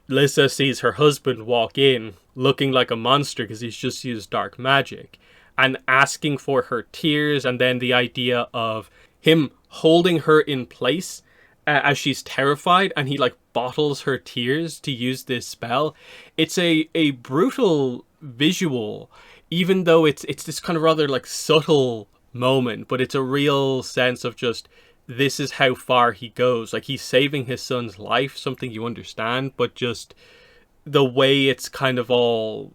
Lyssa sees her husband walk in looking like a monster because he's just used dark magic and asking for her tears, and then the idea of him holding her in place as she's terrified, and he like bottles her tears to use this spell. It's a brutal visual, even though it's this kind of rather like subtle moment, but it's a real sense of just, this is how far he goes. Like, he's saving his son's life, something you understand, but just the way it's kind of all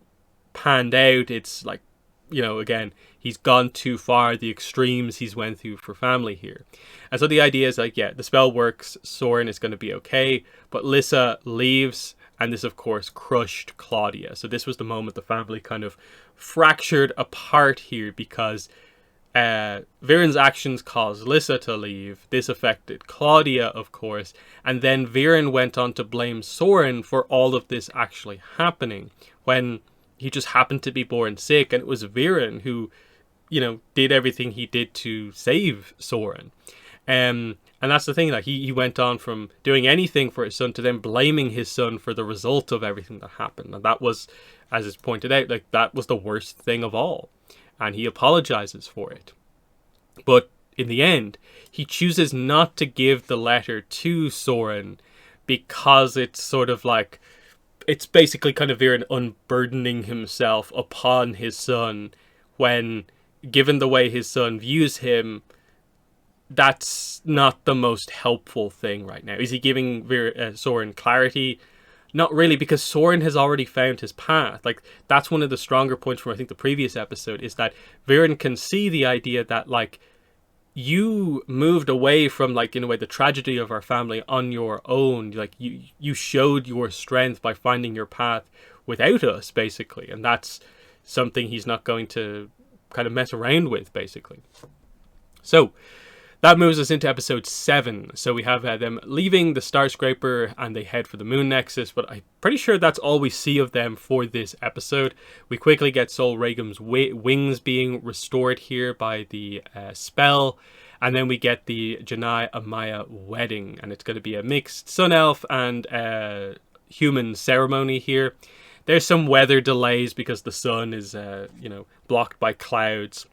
panned out, it's like, again, he's gone too far, the extremes he's went through for family here. And so the idea is like, yeah, the spell works, Soren is going to be okay, but Lyssa leaves, and this, of course, crushed Claudia. So this was the moment the family kind of fractured apart here, because Viren's actions caused Lyssa to leave. This affected Claudia, of course, and then Viren went on to blame Soren for all of this actually happening, when he just happened to be born sick, and it was Viren who, did everything he did to save Soren. And that's the thing, that he went on from doing anything for his son to then blaming his son for the result of everything that happened. And that was, as is pointed out, like, that was the worst thing of all. And he apologizes for it. But in the end, he chooses not to give the letter to Soren because it's sort of like, it's basically kind of Viren unburdening himself upon his son, when, given the way his son views him, that's not the most helpful thing right now. Is he giving Soren clarity? Not really, because Soren has already found his path. Like, that's one of the stronger points from, I think, the previous episode, is that Viren can see the idea that, like, you moved away from, like, in a way, the tragedy of our family on your own. Like, you showed your strength by finding your path without us, basically. And that's something he's not going to kind of mess around with, basically. So that moves us into episode 7. So we have them leaving the Starscraper and they head for the Moon Nexus, but I'm pretty sure that's all we see of them for this episode. We quickly get Sol Regum's wings being restored here by the spell, and then we get the Janai Amaya wedding, and it's going to be a mixed Sun Elf and human ceremony here. There's some weather delays because the sun is, blocked by clouds,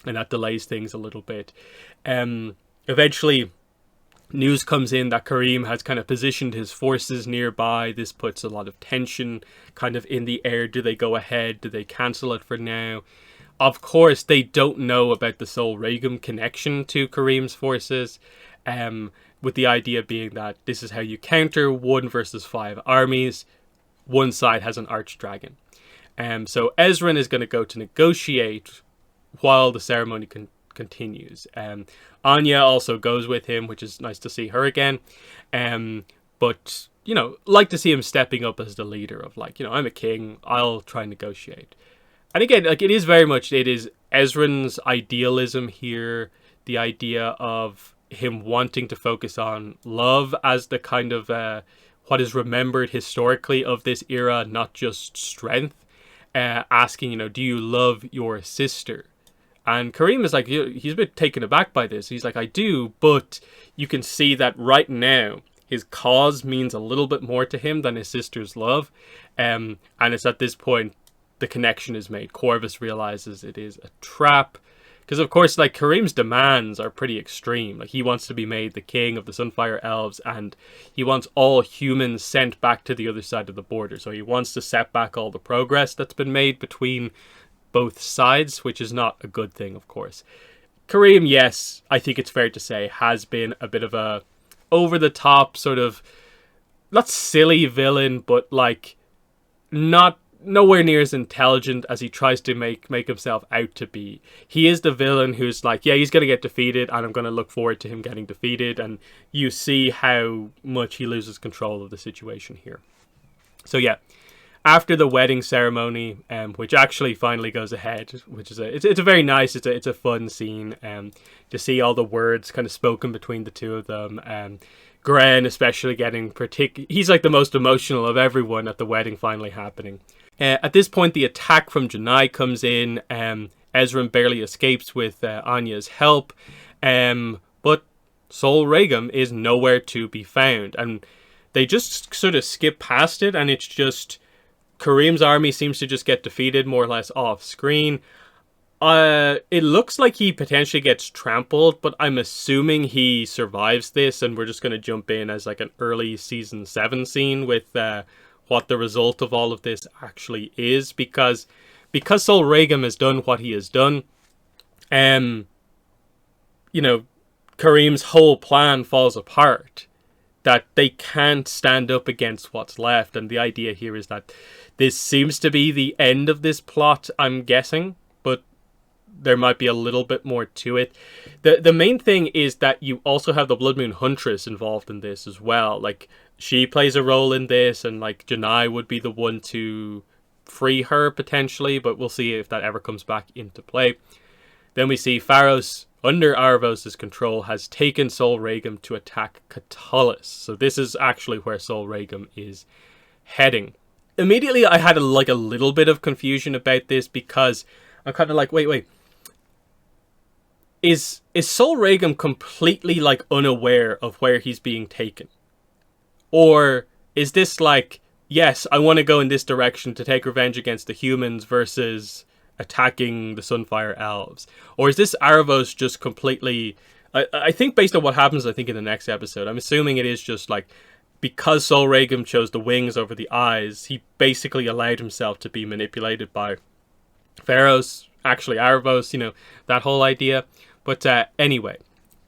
and that delays things a little bit. Eventually, news comes in that Kareem has kind of positioned his forces nearby. This puts a lot of tension kind of in the air. Do they go ahead? Do they cancel it for now? Of course, they don't know about the Sol Regum connection to Kareem's forces, with the idea being that this is how you counter 1 versus 5 armies. One side has an archdragon. So Ezran is going to go to negotiate while the ceremony continues. Anya also goes with him, which is nice to see her again. But, like to see him stepping up as the leader of, like, I'm a king, I'll try and negotiate. And again, like, it is Ezran's idealism here, the idea of him wanting to focus on love as the kind of what is remembered historically of this era, not just strength. Asking, do you love your sister? And Kareem is like, he's a bit taken aback by this. He's like, I do, but you can see that right now his cause means a little bit more to him than his sister's love. And it's at this point the connection is made. Corvus realizes it is a trap. Because, of course, like, Kareem's demands are pretty extreme. Like, he wants to be made the king of the Sunfire Elves, and he wants all humans sent back to the other side of the border. So he wants to set back all the progress that's been made between both sides, which is not a good thing, of course. Kareem, yes, I think it's fair to say, has been a bit of a over-the-top sort of, not silly villain, but, like, not nowhere near as intelligent as he tries to make himself out to be. He is the villain who's like, yeah, he's going to get defeated, and I'm going to look forward to him getting defeated. And you see how much he loses control of the situation here. So yeah, after the wedding ceremony, which actually finally goes ahead, which is it's a very nice, it's a fun scene, to see all the words kind of spoken between the two of them. Gren especially getting he's like the most emotional of everyone at the wedding finally happening. At this point, the attack from Janai comes in. Ezran barely escapes with Anya's help, but Sol Regum is nowhere to be found, and they just sort of skip past it, and it's just Kareem's army seems to just get defeated more or less off screen. It looks like he potentially gets trampled, but I'm assuming he survives this, and we're just going to jump in as like an early season 7 scene with what the result of all of this actually is, because Sol Regum has done what he has done, Kareem's whole plan falls apart, that they can't stand up against what's left. And the idea here is that this seems to be the end of this plot, I'm guessing, but there might be a little bit more to it. The main thing is that you also have the Blood Moon Huntress involved in this as well. Like, she plays a role in this, and like Janai would be the one to free her potentially, but we'll see if that ever comes back into play. Then we see Pharos, under Arvos' control, has taken Sol Regum to attack Katalis. So this is actually where Sol Regum is heading. Immediately I had a little bit of confusion about this, because I'm kind of like, wait. Is Sol Regum completely like unaware of where he's being taken? Or is this like, yes, I want to go in this direction to take revenge against the humans versus attacking the Sunfire Elves? Or is this Arvos just completely... I think based on what happens, I think in the next episode, I'm assuming it is just like, because Sol Regum chose the wings over the eyes, he basically allowed himself to be manipulated by Pharos, actually Arvos, that whole idea. But anyway,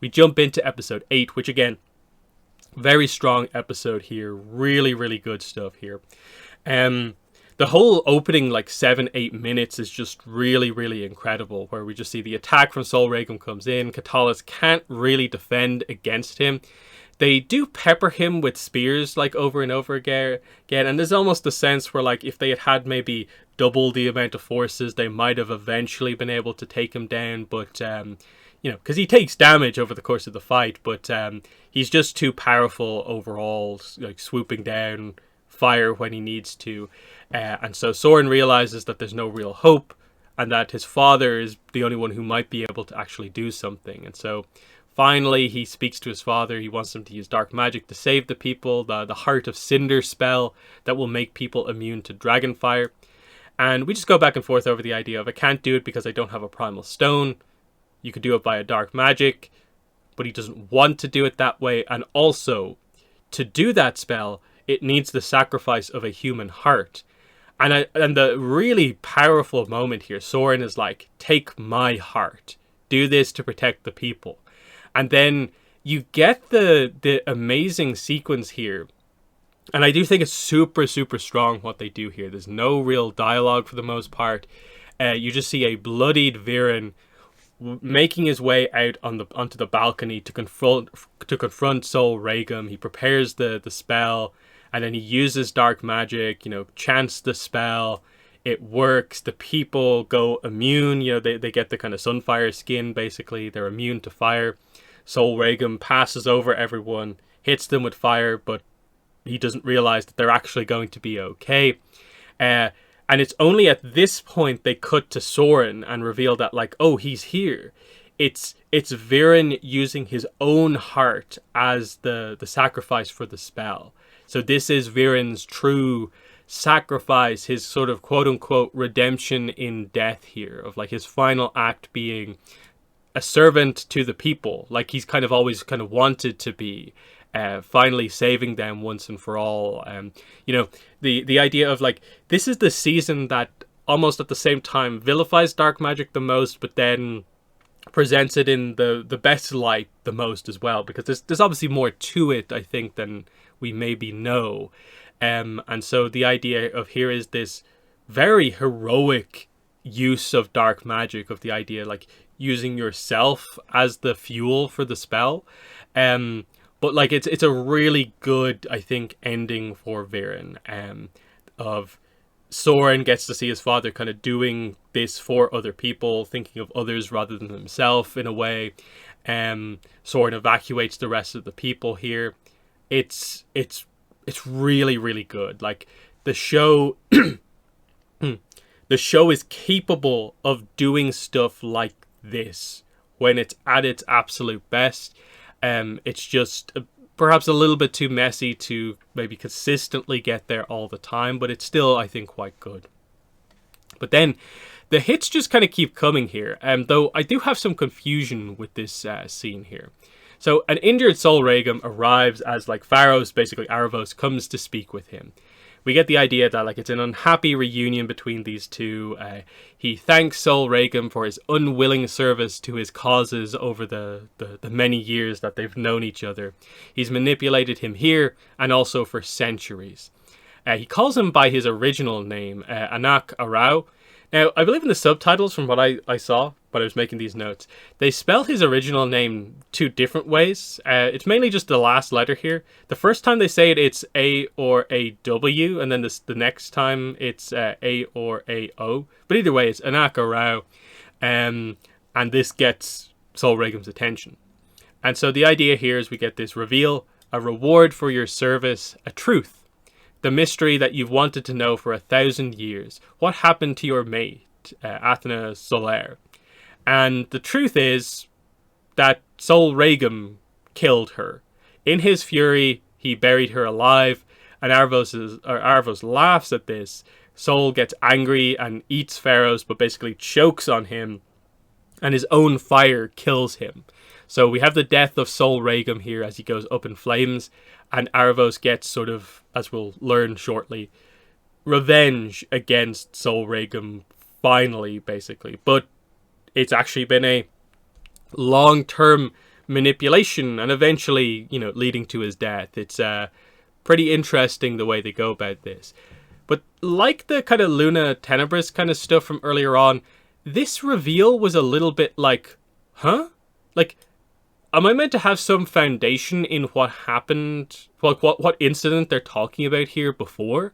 we jump into episode 8, which again, very strong episode here. Really, really good stuff here. The whole opening 7-8 minutes is just really, really incredible, where we just see the attack from Sol Regum comes in. Katalis can't really defend against him. They do pepper him with spears over and over again, and there's almost a sense where if they had maybe double the amount of forces, they might have eventually been able to take him down, but because he takes damage over the course of the fight, but he's just too powerful overall, swooping down fire when he needs to. And so Soren realizes that there's no real hope, and that his father is the only one who might be able to actually do something. And so finally he speaks to his father. He wants him to use dark magic to save the people, the Heart of Cinder spell that will make people immune to dragonfire. And we just go back and forth over the idea of, I can't do it because I don't have a primal stone. You could do it via dark magic, but he doesn't want to do it that way. And also, to do that spell, it needs the sacrifice of a human heart. And the really powerful moment here, Soren is like, take my heart. Do this to protect the people. And then you get the amazing sequence here. And I do think it's super, super strong what they do here. There's no real dialogue for the most part. You just see a bloodied Viren making his way out onto the balcony to confront Sol Regum. He prepares the spell, and then he uses dark magic, chants the spell. It works. The people go immune. They get the kind of Sunfire skin, basically. They're immune to fire. Sol Regum passes over everyone, hits them with fire, but he doesn't realize that they're actually going to be okay. And it's only at this point they cut to Soren and reveal that, oh, he's here. It's Viren using his own heart as the sacrifice for the spell. So this is Viren's true sacrifice, his sort of quote-unquote redemption in death here, of his final act being a servant to the people, he's kind of always wanted to be. Finally saving them once and for all. The idea of this is the season that almost at the same time vilifies dark magic the most, but then presents it in the best light the most as well, because there's obviously more to it, I think, than we maybe know. And so the idea of here is this very heroic use of dark magic, of the idea like using yourself as the fuel for the spell. But like it's a really good, I think, ending for Viren. Of Soren gets to see his father kind of doing this for other people, thinking of others rather than himself in a way. Soren evacuates the rest of the people here. It's really, really good. Like the show the show is capable of doing stuff like this when it's at its absolute best. It's just perhaps a little bit too messy to maybe consistently get there all the time, but it's still, I think, quite good. But then the hits just kind of keep coming here, though I do have some confusion with this scene here. So an injured Sol Regum arrives as like Pharos, basically Arvos, comes to speak with him. We get the idea that like it's an unhappy reunion between these two. He thanks Sol Regum for his unwilling service to his causes over the many years that they've known each other. He's manipulated him here and also for centuries. He calls him by his original name, Anak Arau. Now, I believe in the subtitles, from what I saw when I was making these notes, they spell his original name two different ways. It's mainly just the last letter here. The first time they say it, it's A or A W, and then the next time it's A or A O. But either way, it's Anak Arau, and this gets Sol Regum's attention. And so the idea here is we get this reveal, a reward for your service, a truth. The mystery that you've wanted to know for 1,000 years. What happened to your mate, Athena Solaire? And the truth is that Sol Regum killed her. In his fury, he buried her alive, and Arvos laughs at this. Sol gets angry and eats Pharos, but basically chokes on him, and his own fire kills him. So we have the death of Sol Regum here as he goes up in flames, and Arvos gets sort of, as we'll learn shortly, revenge against Sol Regum finally, basically. But it's actually been a long-term manipulation and eventually, leading to his death. It's pretty interesting the way they go about this. But like the kind of Luna Tenebris kind of stuff from earlier on, this reveal was a little bit like, huh? Like, am I meant to have some foundation in what happened, what incident they're talking about here before?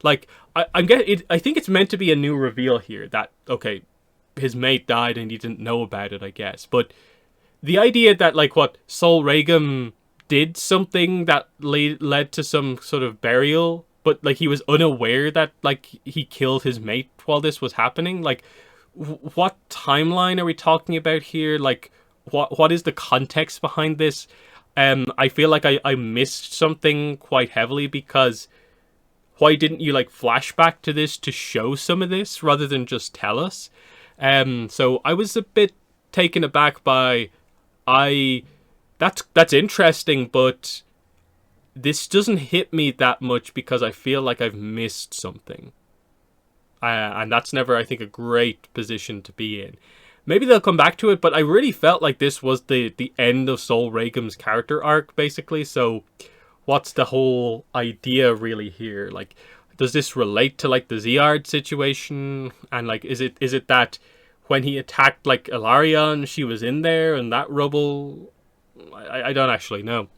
Like, I think it's meant to be a new reveal here that, okay, his mate died and he didn't know about it, I guess. But the idea that, like, Sol Regum did something that led to some sort of burial, but, like, he was unaware that, like, he killed his mate while this was happening. Like, what timeline are we talking about here? Like, what is the context behind this? I feel like I missed something quite heavily, because why didn't you like flashback to this to show some of this rather than just tell us? So I was a bit taken aback by that's interesting, but this doesn't hit me that much because I feel like I've missed something. And that's never, I think, a great position to be in. Maybe they'll come back to it, but I really felt like this was the end of Sol Regum's character arc, basically. So what's the whole idea really here? Like, does this relate to like the Zeard situation? And like, is it that when he attacked like Ilarion, she was in there and that rubble? I don't actually know.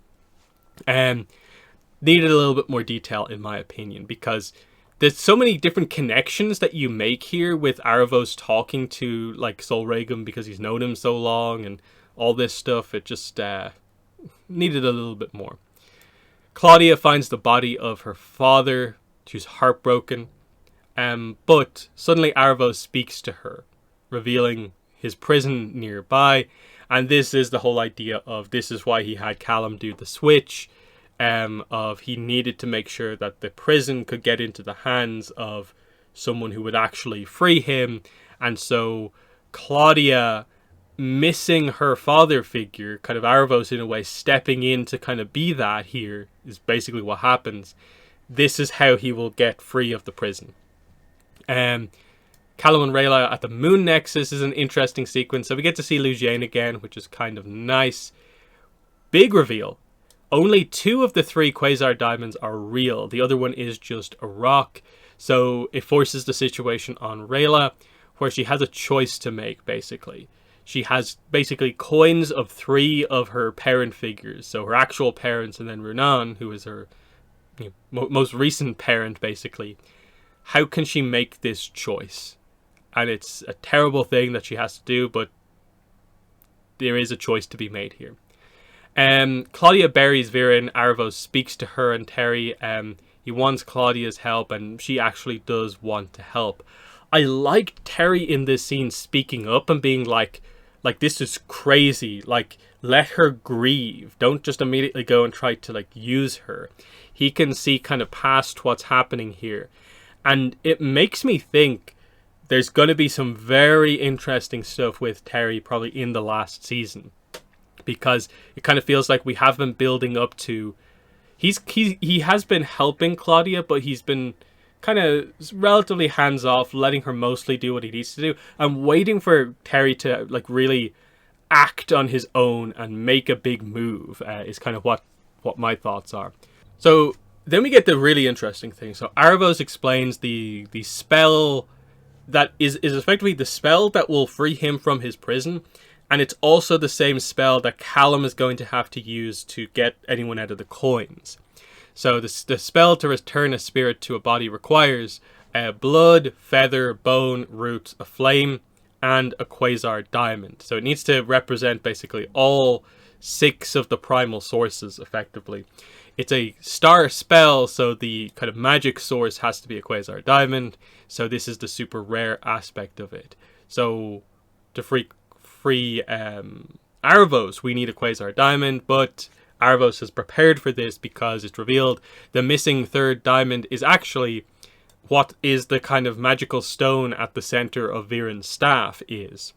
Needed a little bit more detail in my opinion, because there's so many different connections that you make here with Arvos talking to like Sol Regum because he's known him so long and all this stuff. It just needed a little bit more. Claudia finds the body of her father. She's heartbroken. But suddenly Arvos speaks to her, revealing his prison nearby. And this is the whole idea of this is why he had Callum do the switch. Of he needed to make sure that the prison could get into the hands of someone who would actually free him. And so Claudia missing her father figure, kind of Arvos in a way stepping in to kind of be that here, is basically what happens. This is how he will get free of the prison. Callum and Rayla at the Moon Nexus is an interesting sequence. So we get to see Lucienne again, which is kind of nice. Big reveal. Only 2 of the 3 Quasar diamonds are real. The other one is just a rock. So it forces the situation on Rayla, where she has a choice to make, basically. She has basically coins of 3 of her parent figures, so her actual parents, and then Runan, who is her most recent parent, basically. How can she make this choice? And it's a terrible thing that she has to do, but there is a choice to be made here. Claudia buries Viren. Arvos speaks to her and Terry. He wants Claudia's help, and she actually does want to help. I like Terry in this scene speaking up and being like, this is crazy. Like, let her grieve. Don't just immediately go and try to, like, use her. He can see kind of past what's happening here. And it makes me think there's going to be some very interesting stuff with Terry probably in the last season. Because it kind of feels like we have been building up to... He has been helping Claudia, but he's been kind of relatively hands-off, letting her mostly do what he needs to do. I'm waiting for Terry to like really act on his own and make a big move, is kind of what my thoughts are. So then we get the really interesting thing. So Arvos explains the spell that is effectively the spell that will free him from his prison. And it's also the same spell that Callum is going to have to use to get anyone out of the coins. So the spell to return a spirit to a body requires blood, feather, bone, root, a flame, and a quasar diamond. So it needs to represent basically all 6 of the primal sources, effectively. It's a star spell, so the kind of magic source has to be a quasar diamond. So this is the super rare aspect of it. So to free Arvos, we need a quasar diamond, but Arvos is prepared for this because it's revealed the missing 3rd diamond is actually what is the kind of magical stone at the center of Viren's staff is.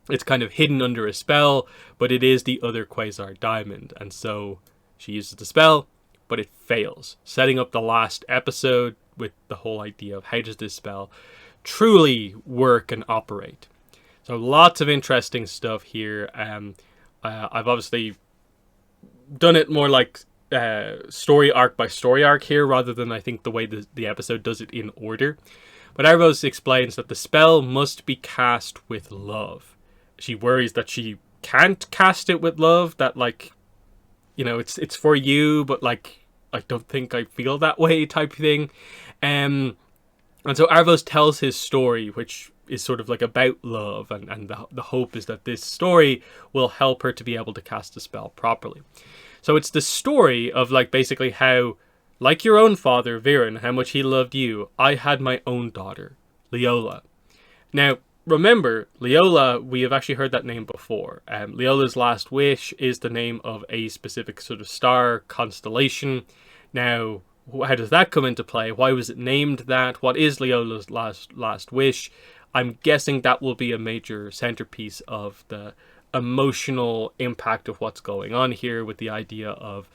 It's kind of hidden under a spell, but it is the other quasar diamond, and so she uses the spell, but it fails, setting up the last episode with the whole idea of how does this spell truly work and operate. So lots of interesting stuff here. I've obviously done it more like story arc by story arc here, rather than I think the way the episode does it in order. But Arvos explains that the spell must be cast with love. She worries that she can't cast it with love, that like, it's for you, but like, I don't think I feel that way type thing. And so Arvos tells his story, which is sort of like about love, and the hope is that this story will help her to be able to cast the spell properly. So it's the story of like basically how, like your own father, Viren, how much he loved you, I had my own daughter, Leola. Now, remember, Leola, we have actually heard that name before. Leola's last wish is the name of a specific sort of star constellation. Now, how does that come into play? Why was it named that? What is Leola's last wish? I'm guessing that will be a major centerpiece of the emotional impact of what's going on here, with the idea of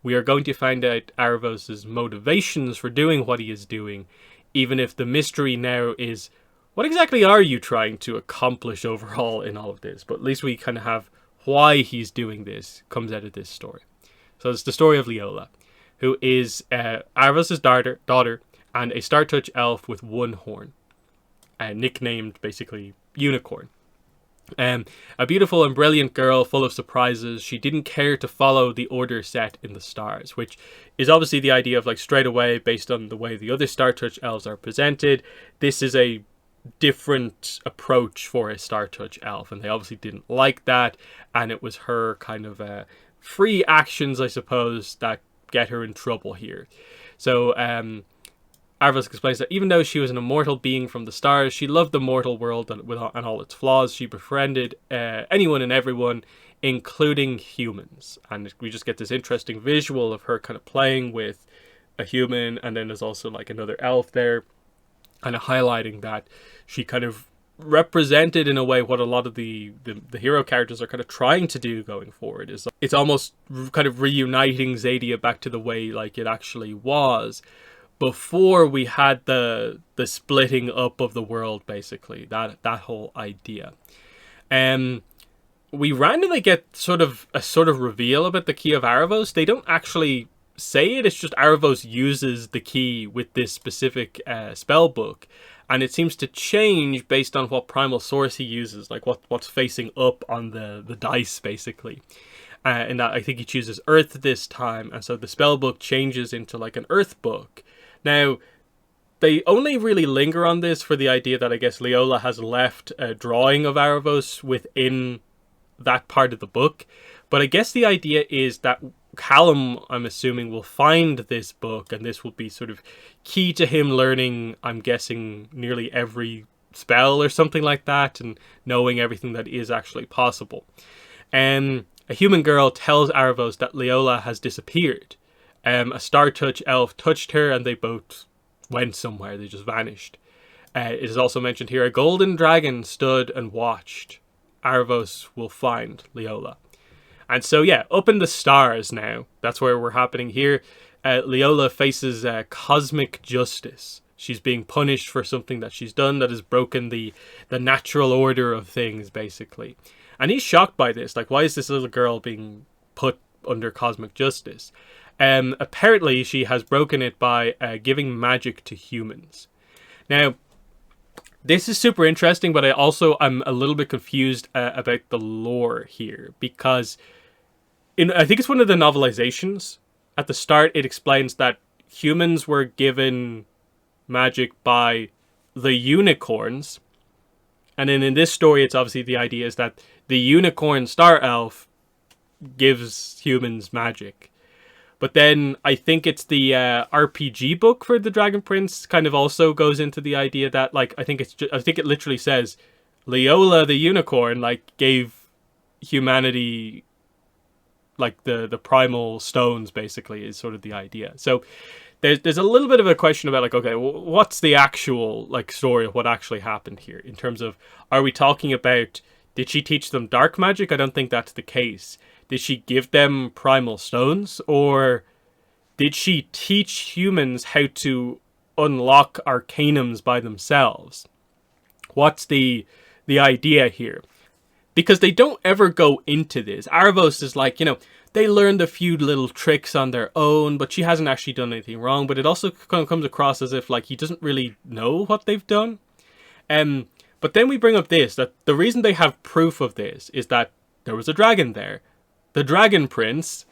we are going to find out Arvos' motivations for doing what he is doing, even if the mystery now is what exactly are you trying to accomplish overall in all of this. But at least we kind of have why he's doing this comes out of this story. So it's the story of Leola, who is Arvos' daughter and a Star Touch elf with 1 horn. Nicknamed basically Unicorn. A beautiful and brilliant girl full of surprises. She didn't care to follow the order set in the stars, which is obviously the idea of like straight away, based on the way the other Star Touch elves are presented, this is a different approach for a Star Touch elf, and they obviously didn't like that, and it was her kind of free actions, I suppose, that get her in trouble here. So Arvos explains that even though she was an immortal being from the stars, she loved the mortal world and all its flaws. She befriended anyone and everyone, including humans. And we just get this interesting visual of her kind of playing with a human, and then there's also like another elf there, kind of highlighting that she kind of represented in a way what a lot of the hero characters are kind of trying to do going forward. Is it's almost kind of reuniting Xadia back to the way like it actually was before we had the splitting up of the world, basically, that whole idea. We randomly get sort of a reveal about the Key of Arvos. They don't actually say it. It's just Aravos uses the key with this specific spell book, and it seems to change based on what primal source he uses, like what's facing up on the dice, basically. And that I think he chooses Earth this time, and so the spell book changes into like an Earth book. Now, they only really linger on this for the idea that I guess Leola has left a drawing of Aravos within that part of the book. But I guess the idea is that Callum, I'm assuming, will find this book, and this will be sort of key to him learning, I'm guessing, nearly every spell or something like that, and knowing everything that is actually possible. A human girl tells Aravos that Leola has disappeared. A Star Touch elf touched her, and they both went somewhere. They just vanished. It is also mentioned here, a golden dragon stood and watched. Aravos will find Leola. And so, yeah, up in the stars now. That's where we're happening here. Leola faces cosmic justice. She's being punished for something that she's done that has broken the natural order of things, basically. And he's shocked by this. Like, why is this little girl being put under cosmic justice? Apparently, she has broken it by giving magic to humans. Now, this is super interesting, but I'm a little bit confused about the lore here, because I think it's one of the novelizations. At the start, it explains that humans were given magic by the unicorns. And then in this story, it's obviously the idea is that the unicorn star elf gives humans magic. But then I think it's the RPG book for the Dragon Prince kind of also goes into the idea that, like, I think it literally says Leola the unicorn like gave humanity like the primal stones, basically, is sort of the idea. So there's a little bit of a question about, like, okay, what's the actual like story of what actually happened here in terms of, are we talking about, did she teach them dark magic? I don't think that's the case. Did she give them primal stones, or did she teach humans how to unlock arcanums by themselves? What's the idea here? Because they don't ever go into this. Aravos is like, they learned a few little tricks on their own, but she hasn't actually done anything wrong. But it also kind of comes across as if, like, he doesn't really know what they've done. But then we bring up this, that the reason they have proof of this is that there was a dragon there. The Dragon Prince,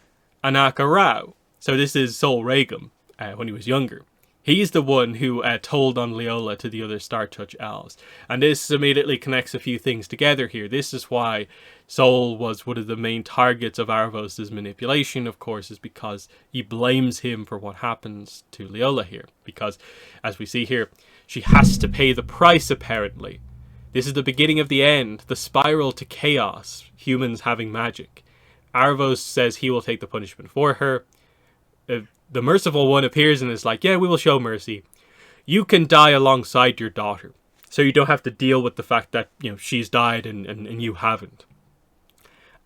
Anaka Rao. So this is Sol Regum, when he was younger. He's the one who told on Leola to the other Star Touch elves. And this immediately connects a few things together here. This is why Sol was one of the main targets of Aravos' manipulation, of course, is because he blames him for what happens to Leola here. Because, as we see here, she has to pay the price, apparently. This is the beginning of the end, the spiral to chaos, humans having magic. Aravos says he will take the punishment for her. The merciful one appears and is like, yeah, we will show mercy. You can die alongside your daughter, so you don't have to deal with the fact that, she's died and you haven't.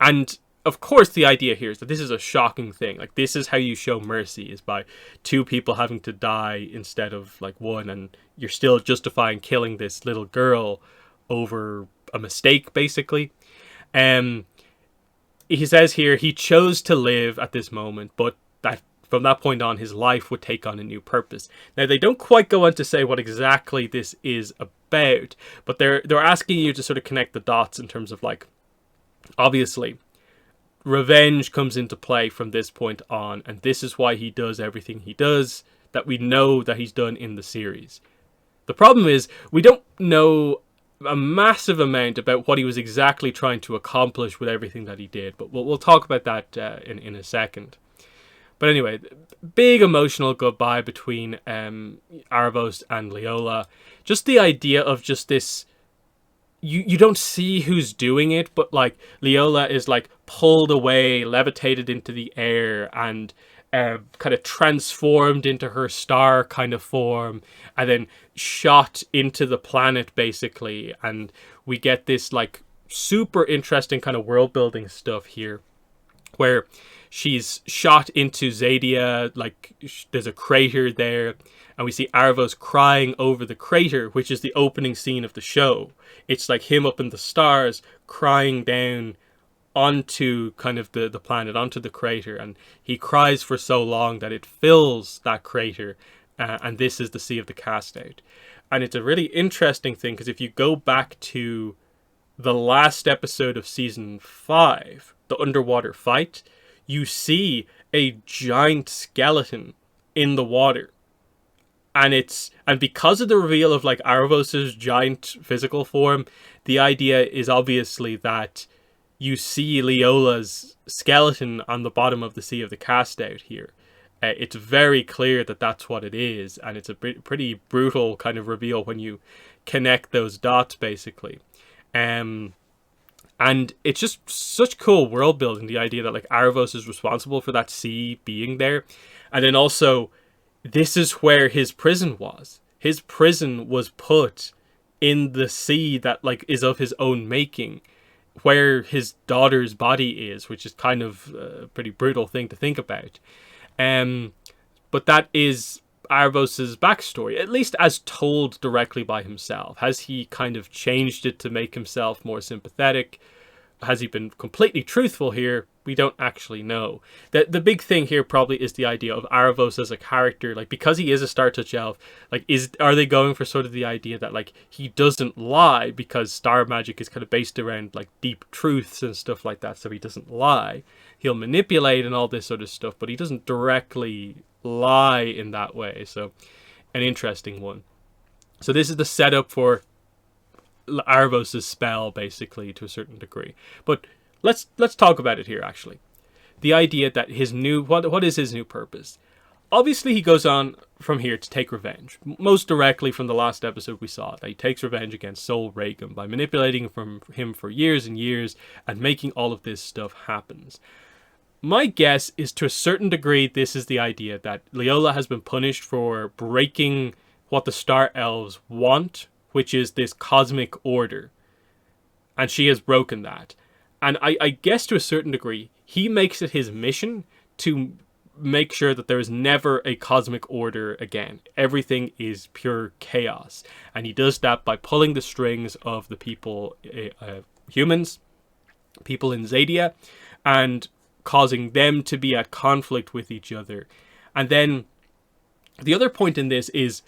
And of course the idea here is that this is a shocking thing. Like, this is how you show mercy, is by two people having to die instead of like one, and you're still justifying killing this little girl over a mistake, basically. He says here he chose to live at this moment, but that from that point on, his life would take on a new purpose. Now, they don't quite go on to say what exactly this is about, but they're asking you to sort of connect the dots in terms of, like, obviously, revenge comes into play from this point on, and this is why he does everything he does that we know that he's done in the series. The problem is, we don't know a massive amount about what he was exactly trying to accomplish with everything that he did, but we'll talk about that in a second. But anyway, big emotional goodbye between Aravos and Leola. Just the idea of just this, you don't see who's doing it, but like Leola is like pulled away, levitated into the air, and kind of transformed into her star kind of form, and then shot into the planet, basically. And we get this like super interesting kind of world building stuff here, where she's shot into Zadia, like there's a crater there, and we see Aravos crying over the crater, which is the opening scene of the show. It's like him up in the stars crying down onto kind of the planet, onto the crater, and he cries for so long that it fills that crater, and this is the Sea of the Cast Out. And it's a really interesting thing, because if you go back to the last episode of season 5, the underwater fight, you see a giant skeleton in the water. And because of the reveal of like Arvos's giant physical form, the idea is obviously that you see Leola's skeleton on the bottom of the Sea of the Cast Out here. It's very clear that that's what it is, and it's a pretty brutal kind of reveal when you connect those dots, basically. And it's just such cool world building, the idea that like Arvos is responsible for that sea being there. And then also, this is where his prison was. His prison was put in the sea that like is of his own making, where his daughter's body is, which is kind of a pretty brutal thing to think about. But that is Arvos's backstory, at least as told directly by himself. Has he kind of changed it to make himself more sympathetic? Has he been completely truthful here? We don't actually know. The big thing here probably is the idea of Arvos as a character, like, because he is a Star Touch elf, like, are they going for sort of the idea that like he doesn't lie because star magic is kind of based around like deep truths and stuff like that, so he doesn't lie. He'll manipulate and all this sort of stuff, but he doesn't directly lie in that way. So an interesting one. So this is the setup for Arvos's spell, basically, to a certain degree. But let's talk about it here, actually. The idea that his new... What is his new purpose? Obviously, he goes on from here to take revenge. Most directly from the last episode we saw, that he takes revenge against Sol Regum by manipulating him for years and years and making all of this stuff happen. My guess is, to a certain degree, this is the idea that Leola has been punished for breaking what the Star Elves want, which is this cosmic order. And she has broken that. And I guess to a certain degree, he makes it his mission to make sure that there is never a cosmic order again. Everything is pure chaos. And he does that by pulling the strings of the people, humans, people in Xadia, and causing them to be at conflict with each other. And then the other point in this is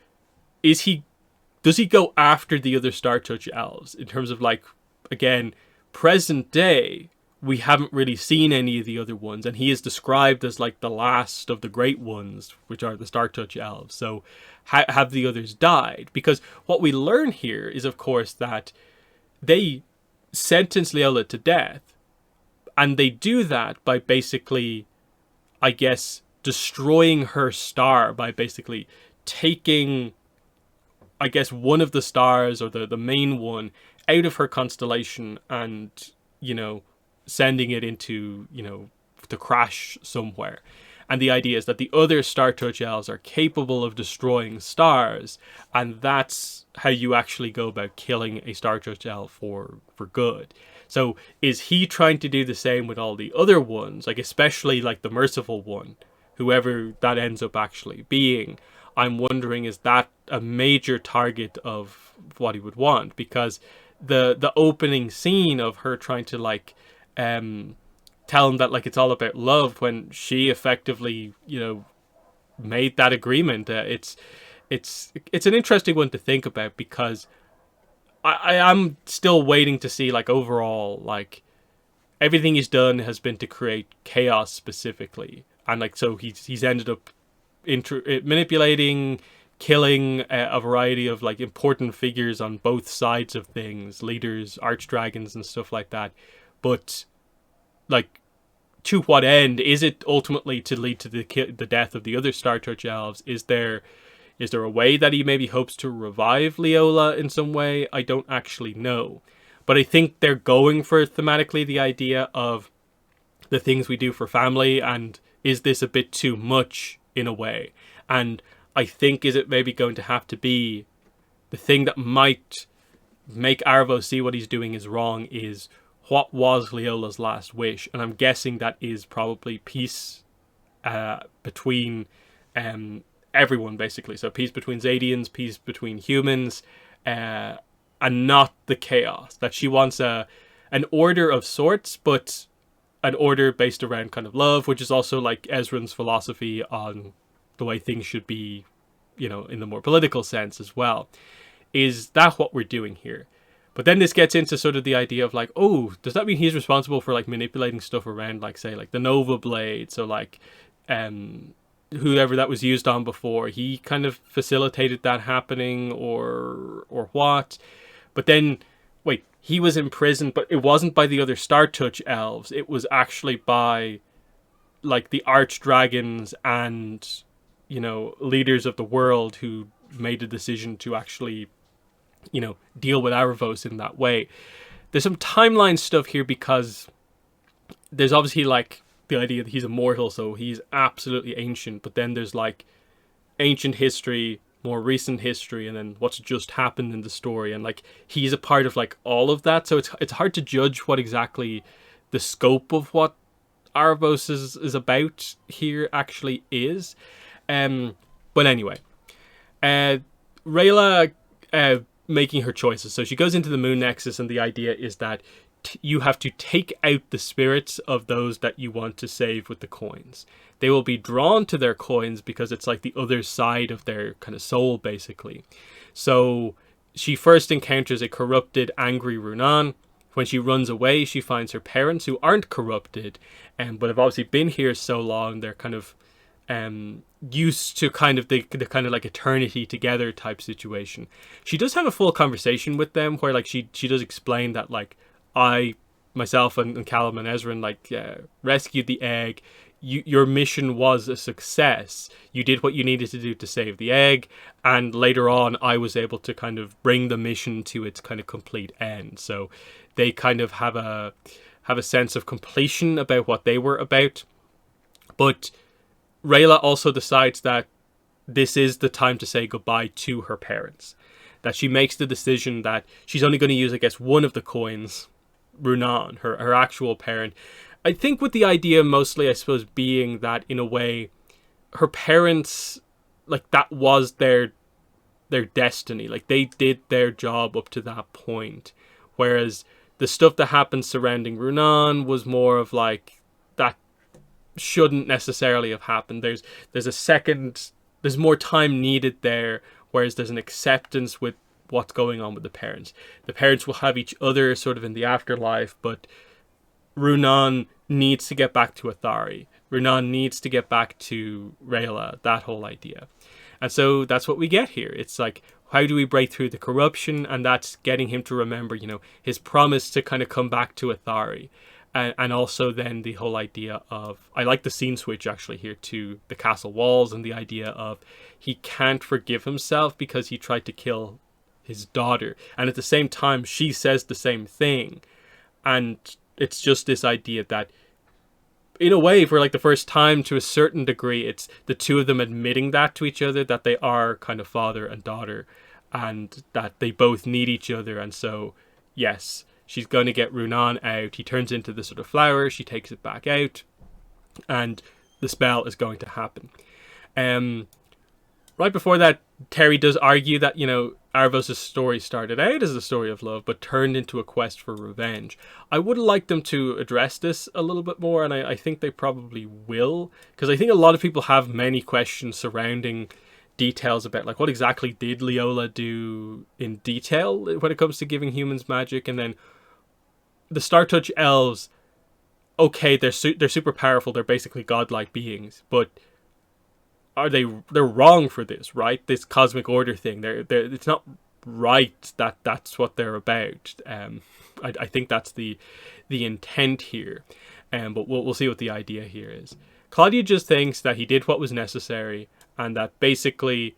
does he go after the other Star Touch elves in terms of, like, again, present day, we haven't really seen any of the other ones, and he is described as like the last of the great ones, which are the Star Touch elves. So have the others died? Because what we learn here is, of course, that they sentence Leola to death, and they do that by basically, I guess, destroying her star, by basically taking, I guess, one of the stars, or the main one, out of her constellation and, you know, sending it into, you know, to crash somewhere. And the idea is that the other Star Touch elves are capable of destroying stars, and that's how you actually go about killing a Star Touch elf for good. So is he trying to do the same with all the other ones, like especially like the merciful one, whoever that ends up actually being? I'm wondering, is that a major target of what he would want? Because the opening scene of her trying to like tell him that like it's all about love, when she effectively, you know, made that agreement, it's an interesting one to think about, because I am still waiting to see, like, overall, like, everything he's done has been to create chaos specifically, and like, so he's ended up manipulating, killing a variety of like important figures on both sides of things, leaders, archdragons and stuff like that. But like, to what end? Is it ultimately to lead to the death of the other Star Touch elves? Is there a way that he maybe hopes to revive Leola in some way? I don't actually know. But I think they're going for thematically the idea of the things we do for family, and is this a bit too much in a way? And I think, is it maybe going to have to be the thing that might make Arvo see what he's doing is wrong, is what was Leola's last wish? And I'm guessing that is probably peace between everyone, basically. So peace between Xadians, peace between humans, and not the chaos. That she wants an order of sorts, but an order based around kind of love, which is also like Ezran's philosophy on the way things should be, you know, in the more political sense as well. Is that what we're doing here? But then this gets into sort of the idea of like, oh, does that mean he's responsible for like manipulating stuff around, like say like the Nova Blade? So like, whoever that was used on before, he kind of facilitated that happening, or what? But then, wait, he was imprisoned, but it wasn't by the other Star Touch elves. It was actually by like the archdragons and, you know, leaders of the world who made a decision to actually, you know, deal with Aravos in that way. There's some timeline stuff here because there's obviously like the idea that he's immortal, so he's absolutely ancient, but then there's like ancient history, more recent history, and then what's just happened in the story, and like he's a part of like all of that, so it's hard to judge what exactly the scope of what Aravos is about here actually is. But anyway, Rayla making her choices. So she goes into the Moon Nexus, and the idea is that you have to take out the spirits of those that you want to save with the coins. They will be drawn to their coins because it's like the other side of their kind of soul, basically. So she first encounters a corrupted, angry Runan. When she runs away, she finds her parents, who aren't corrupted, but have obviously been here so long, they're kind of used to kind of the kind of like eternity together type situation. She does have a full conversation with them where like she does explain that like, I myself and Callum and Ezran like rescued the egg. Your mission was a success. You did what you needed to do to save the egg, and later on I was able to kind of bring the mission to its kind of complete end. So they kind of have a sense of completion about what they were about. But Rayla also decides that this is the time to say goodbye to her parents. That she makes the decision that she's only going to use, I guess, one of the coins, Runan, her actual parent. I think with the idea mostly, I suppose, being that in a way, her parents, like that was their destiny. Like they did their job up to that point. Whereas the stuff that happened surrounding Runan was more of like, that shouldn't necessarily have happened. There's more time needed there, whereas there's an acceptance with what's going on with the parents. The parents will have each other sort of in the afterlife, but Runan needs to get back to Athari. Runan needs to get back to Rayla, that whole idea. And so that's what we get here. It's like, how do we break through the corruption? And that's getting him to remember, you know, his promise to kind of come back to Athari. And also then the whole idea of, I like the scene switch actually here to the castle walls, and the idea of he can't forgive himself because he tried to kill his daughter. And at the same time, she says the same thing. And it's just this idea that, in a way, for like the first time to a certain degree, it's the two of them admitting that to each other, that they are kind of father and daughter, and that they both need each other. And so, yes, she's going to get Runan out. He turns into this sort of flower. She takes it back out, and the spell is going to happen. Right before that, Terry does argue that, you know, Aravos' story started out as a story of love, but turned into a quest for revenge. I would like them to address this a little bit more, and I think they probably will, because I think a lot of people have many questions surrounding details about, like, what exactly did Leola do in detail when it comes to giving humans magic, and then the Star Touch elves, okay, they're super powerful, they're basically godlike beings, but they're wrong for this, right? This cosmic order thing. It's not right that that's what they're about. I think that's the intent here. But we'll see what the idea here is. Claudia just thinks that he did what was necessary, and that basically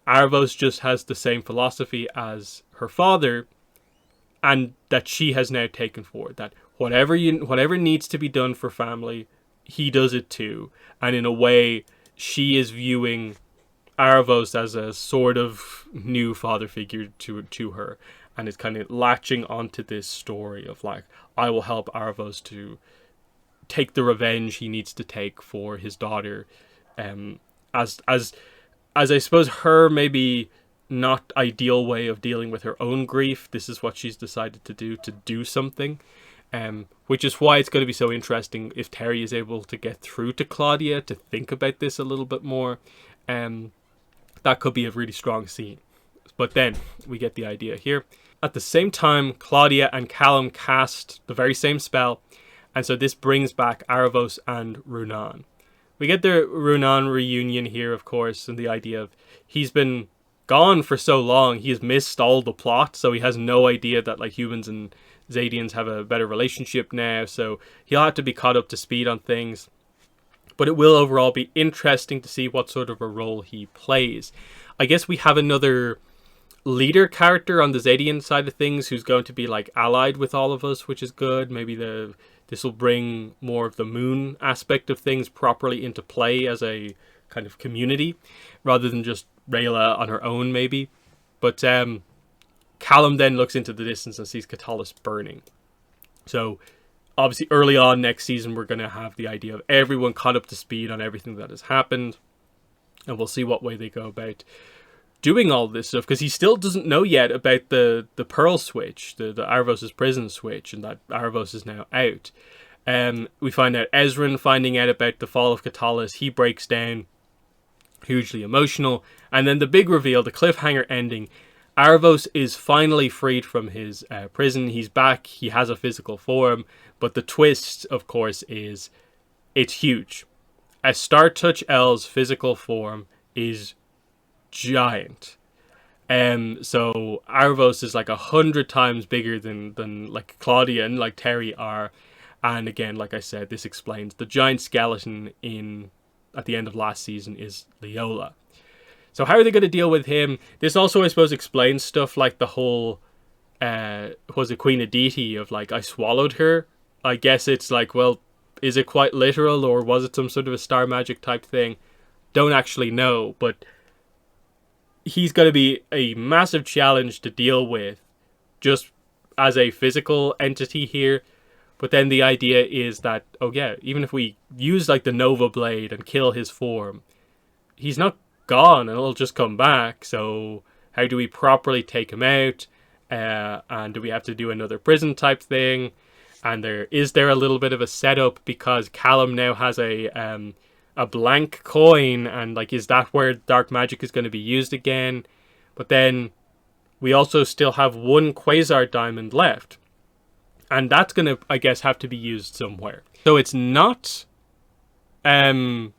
Aravos just has the same philosophy as her father, and that she has now taken forward. That whatever needs to be done for family, he does it too. And in a way, she is viewing Aravos as a sort of new father figure to her, and is kind of latching onto this story of like, I will help Aravos to take the revenge he needs to take for his daughter, as I suppose her maybe not ideal way of dealing with her own grief. This is what she's decided to do something. Which is why it's going to be so interesting if Terry is able to get through to Claudia to think about this a little bit more. That could be a really strong scene. But then we get the idea here. At the same time, Claudia and Callum cast the very same spell, and so this brings back Aravos and Runan. We get the Runan reunion here, of course, and the idea of he's been gone for so long, he has missed all the plot, so he has no idea that like humans and Xadians have a better relationship now, so he'll have to be caught up to speed on things. But it will overall be interesting to see what sort of a role he plays. I guess we have another leader character on the Xadian side of things who's going to be like allied with all of us, which is good. Maybe this will bring more of the moon aspect of things properly into play as a kind of community, rather than just Rayla on her own, maybe. But Callum then looks into the distance and sees Katalis burning. So obviously early on next season, we're going to have the idea of everyone caught up to speed on everything that has happened. And we'll see what way they go about doing all this stuff, because he still doesn't know yet about the Pearl switch, the Aravos' prison switch, and that Aravos is now out. We find out Ezran finding out about the fall of Katalis. He breaks down, hugely emotional. And then the big reveal, the cliffhanger ending. Aravos is finally freed from his prison. He's back. He has a physical form. But the twist, of course, is it's huge. A Star-Touch El's physical form is giant. So Aravos is like 100 times bigger than like Claudia and like Terry are. And again, like I said, this explains the giant skeleton at the end of last season is Leola. So how are they going to deal with him? This also, I suppose, explains stuff like the whole was it Queen Aditi of like, I swallowed her. I guess it's like, well, is it quite literal, or was it some sort of a star magic type thing? Don't actually know, but he's going to be a massive challenge to deal with just as a physical entity here. But then the idea is that, oh yeah, even if we use like the Nova Blade and kill his form, he's not gone and it'll just come back. So how do we properly take him out? And do we have to do another prison type thing? And is there a little bit of a setup because Callum now has a blank coin, and like, is that where dark magic is going to be used again? But then we also still have one Quasar diamond left, and that's going to, I guess, have to be used somewhere. So it's not it's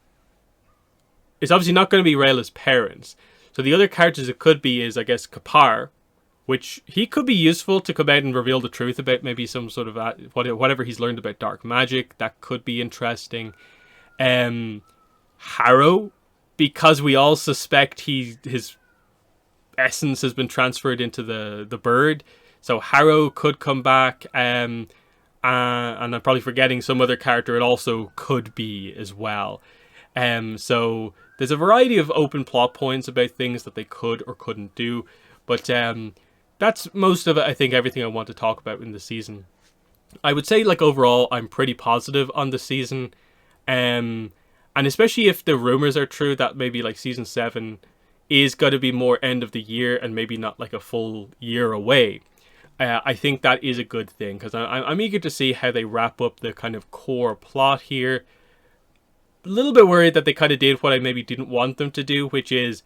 obviously not going to be Rayla's parents. So the other characters it could be is, I guess, Kapar, which he could be useful to come out and reveal the truth about maybe some sort of whatever he's learned about dark magic. That could be interesting. Harrow, because we all suspect his essence has been transferred into the bird, so Harrow could come back. And I'm probably forgetting some other character it also could be as well. So there's a variety of open plot points about things that they could or couldn't do, but that's most of it. I think everything I want to talk about in the season. I would say, like, overall, I'm pretty positive on the season. And especially if the rumors are true that maybe like season 7 is going to be more end of the year and maybe not like a full year away. I think that is a good thing, because I'm eager to see how they wrap up the kind of core plot here. A little bit worried that they kind of did what I maybe didn't want them to do, which is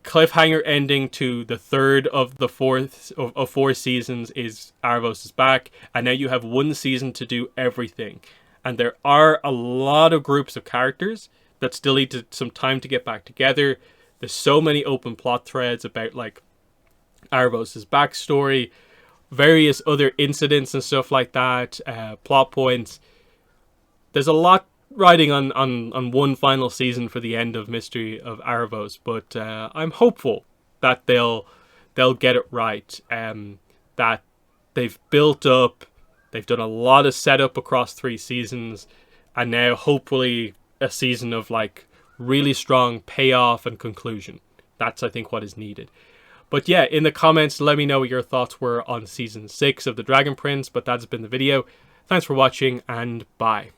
cliffhanger ending to the third of the fourth of 4 seasons is Aravos is back, and now you have 1 season to do everything. And there are a lot of groups of characters that still need some time to get back together. There's so many open plot threads about like Aravos' backstory, various other incidents and stuff like that, plot points. There's a lot riding on one final season for the end of Mystery of Aravos, but I'm hopeful that they'll get it right. That they've built up, they've done a lot of setup across 3 seasons, and now hopefully a season of like really strong payoff and conclusion. That's, I think, what is needed. But yeah, in the comments, let me know what your thoughts were on season 6 of The Dragon Prince. But that's been the video. Thanks for watching, and bye.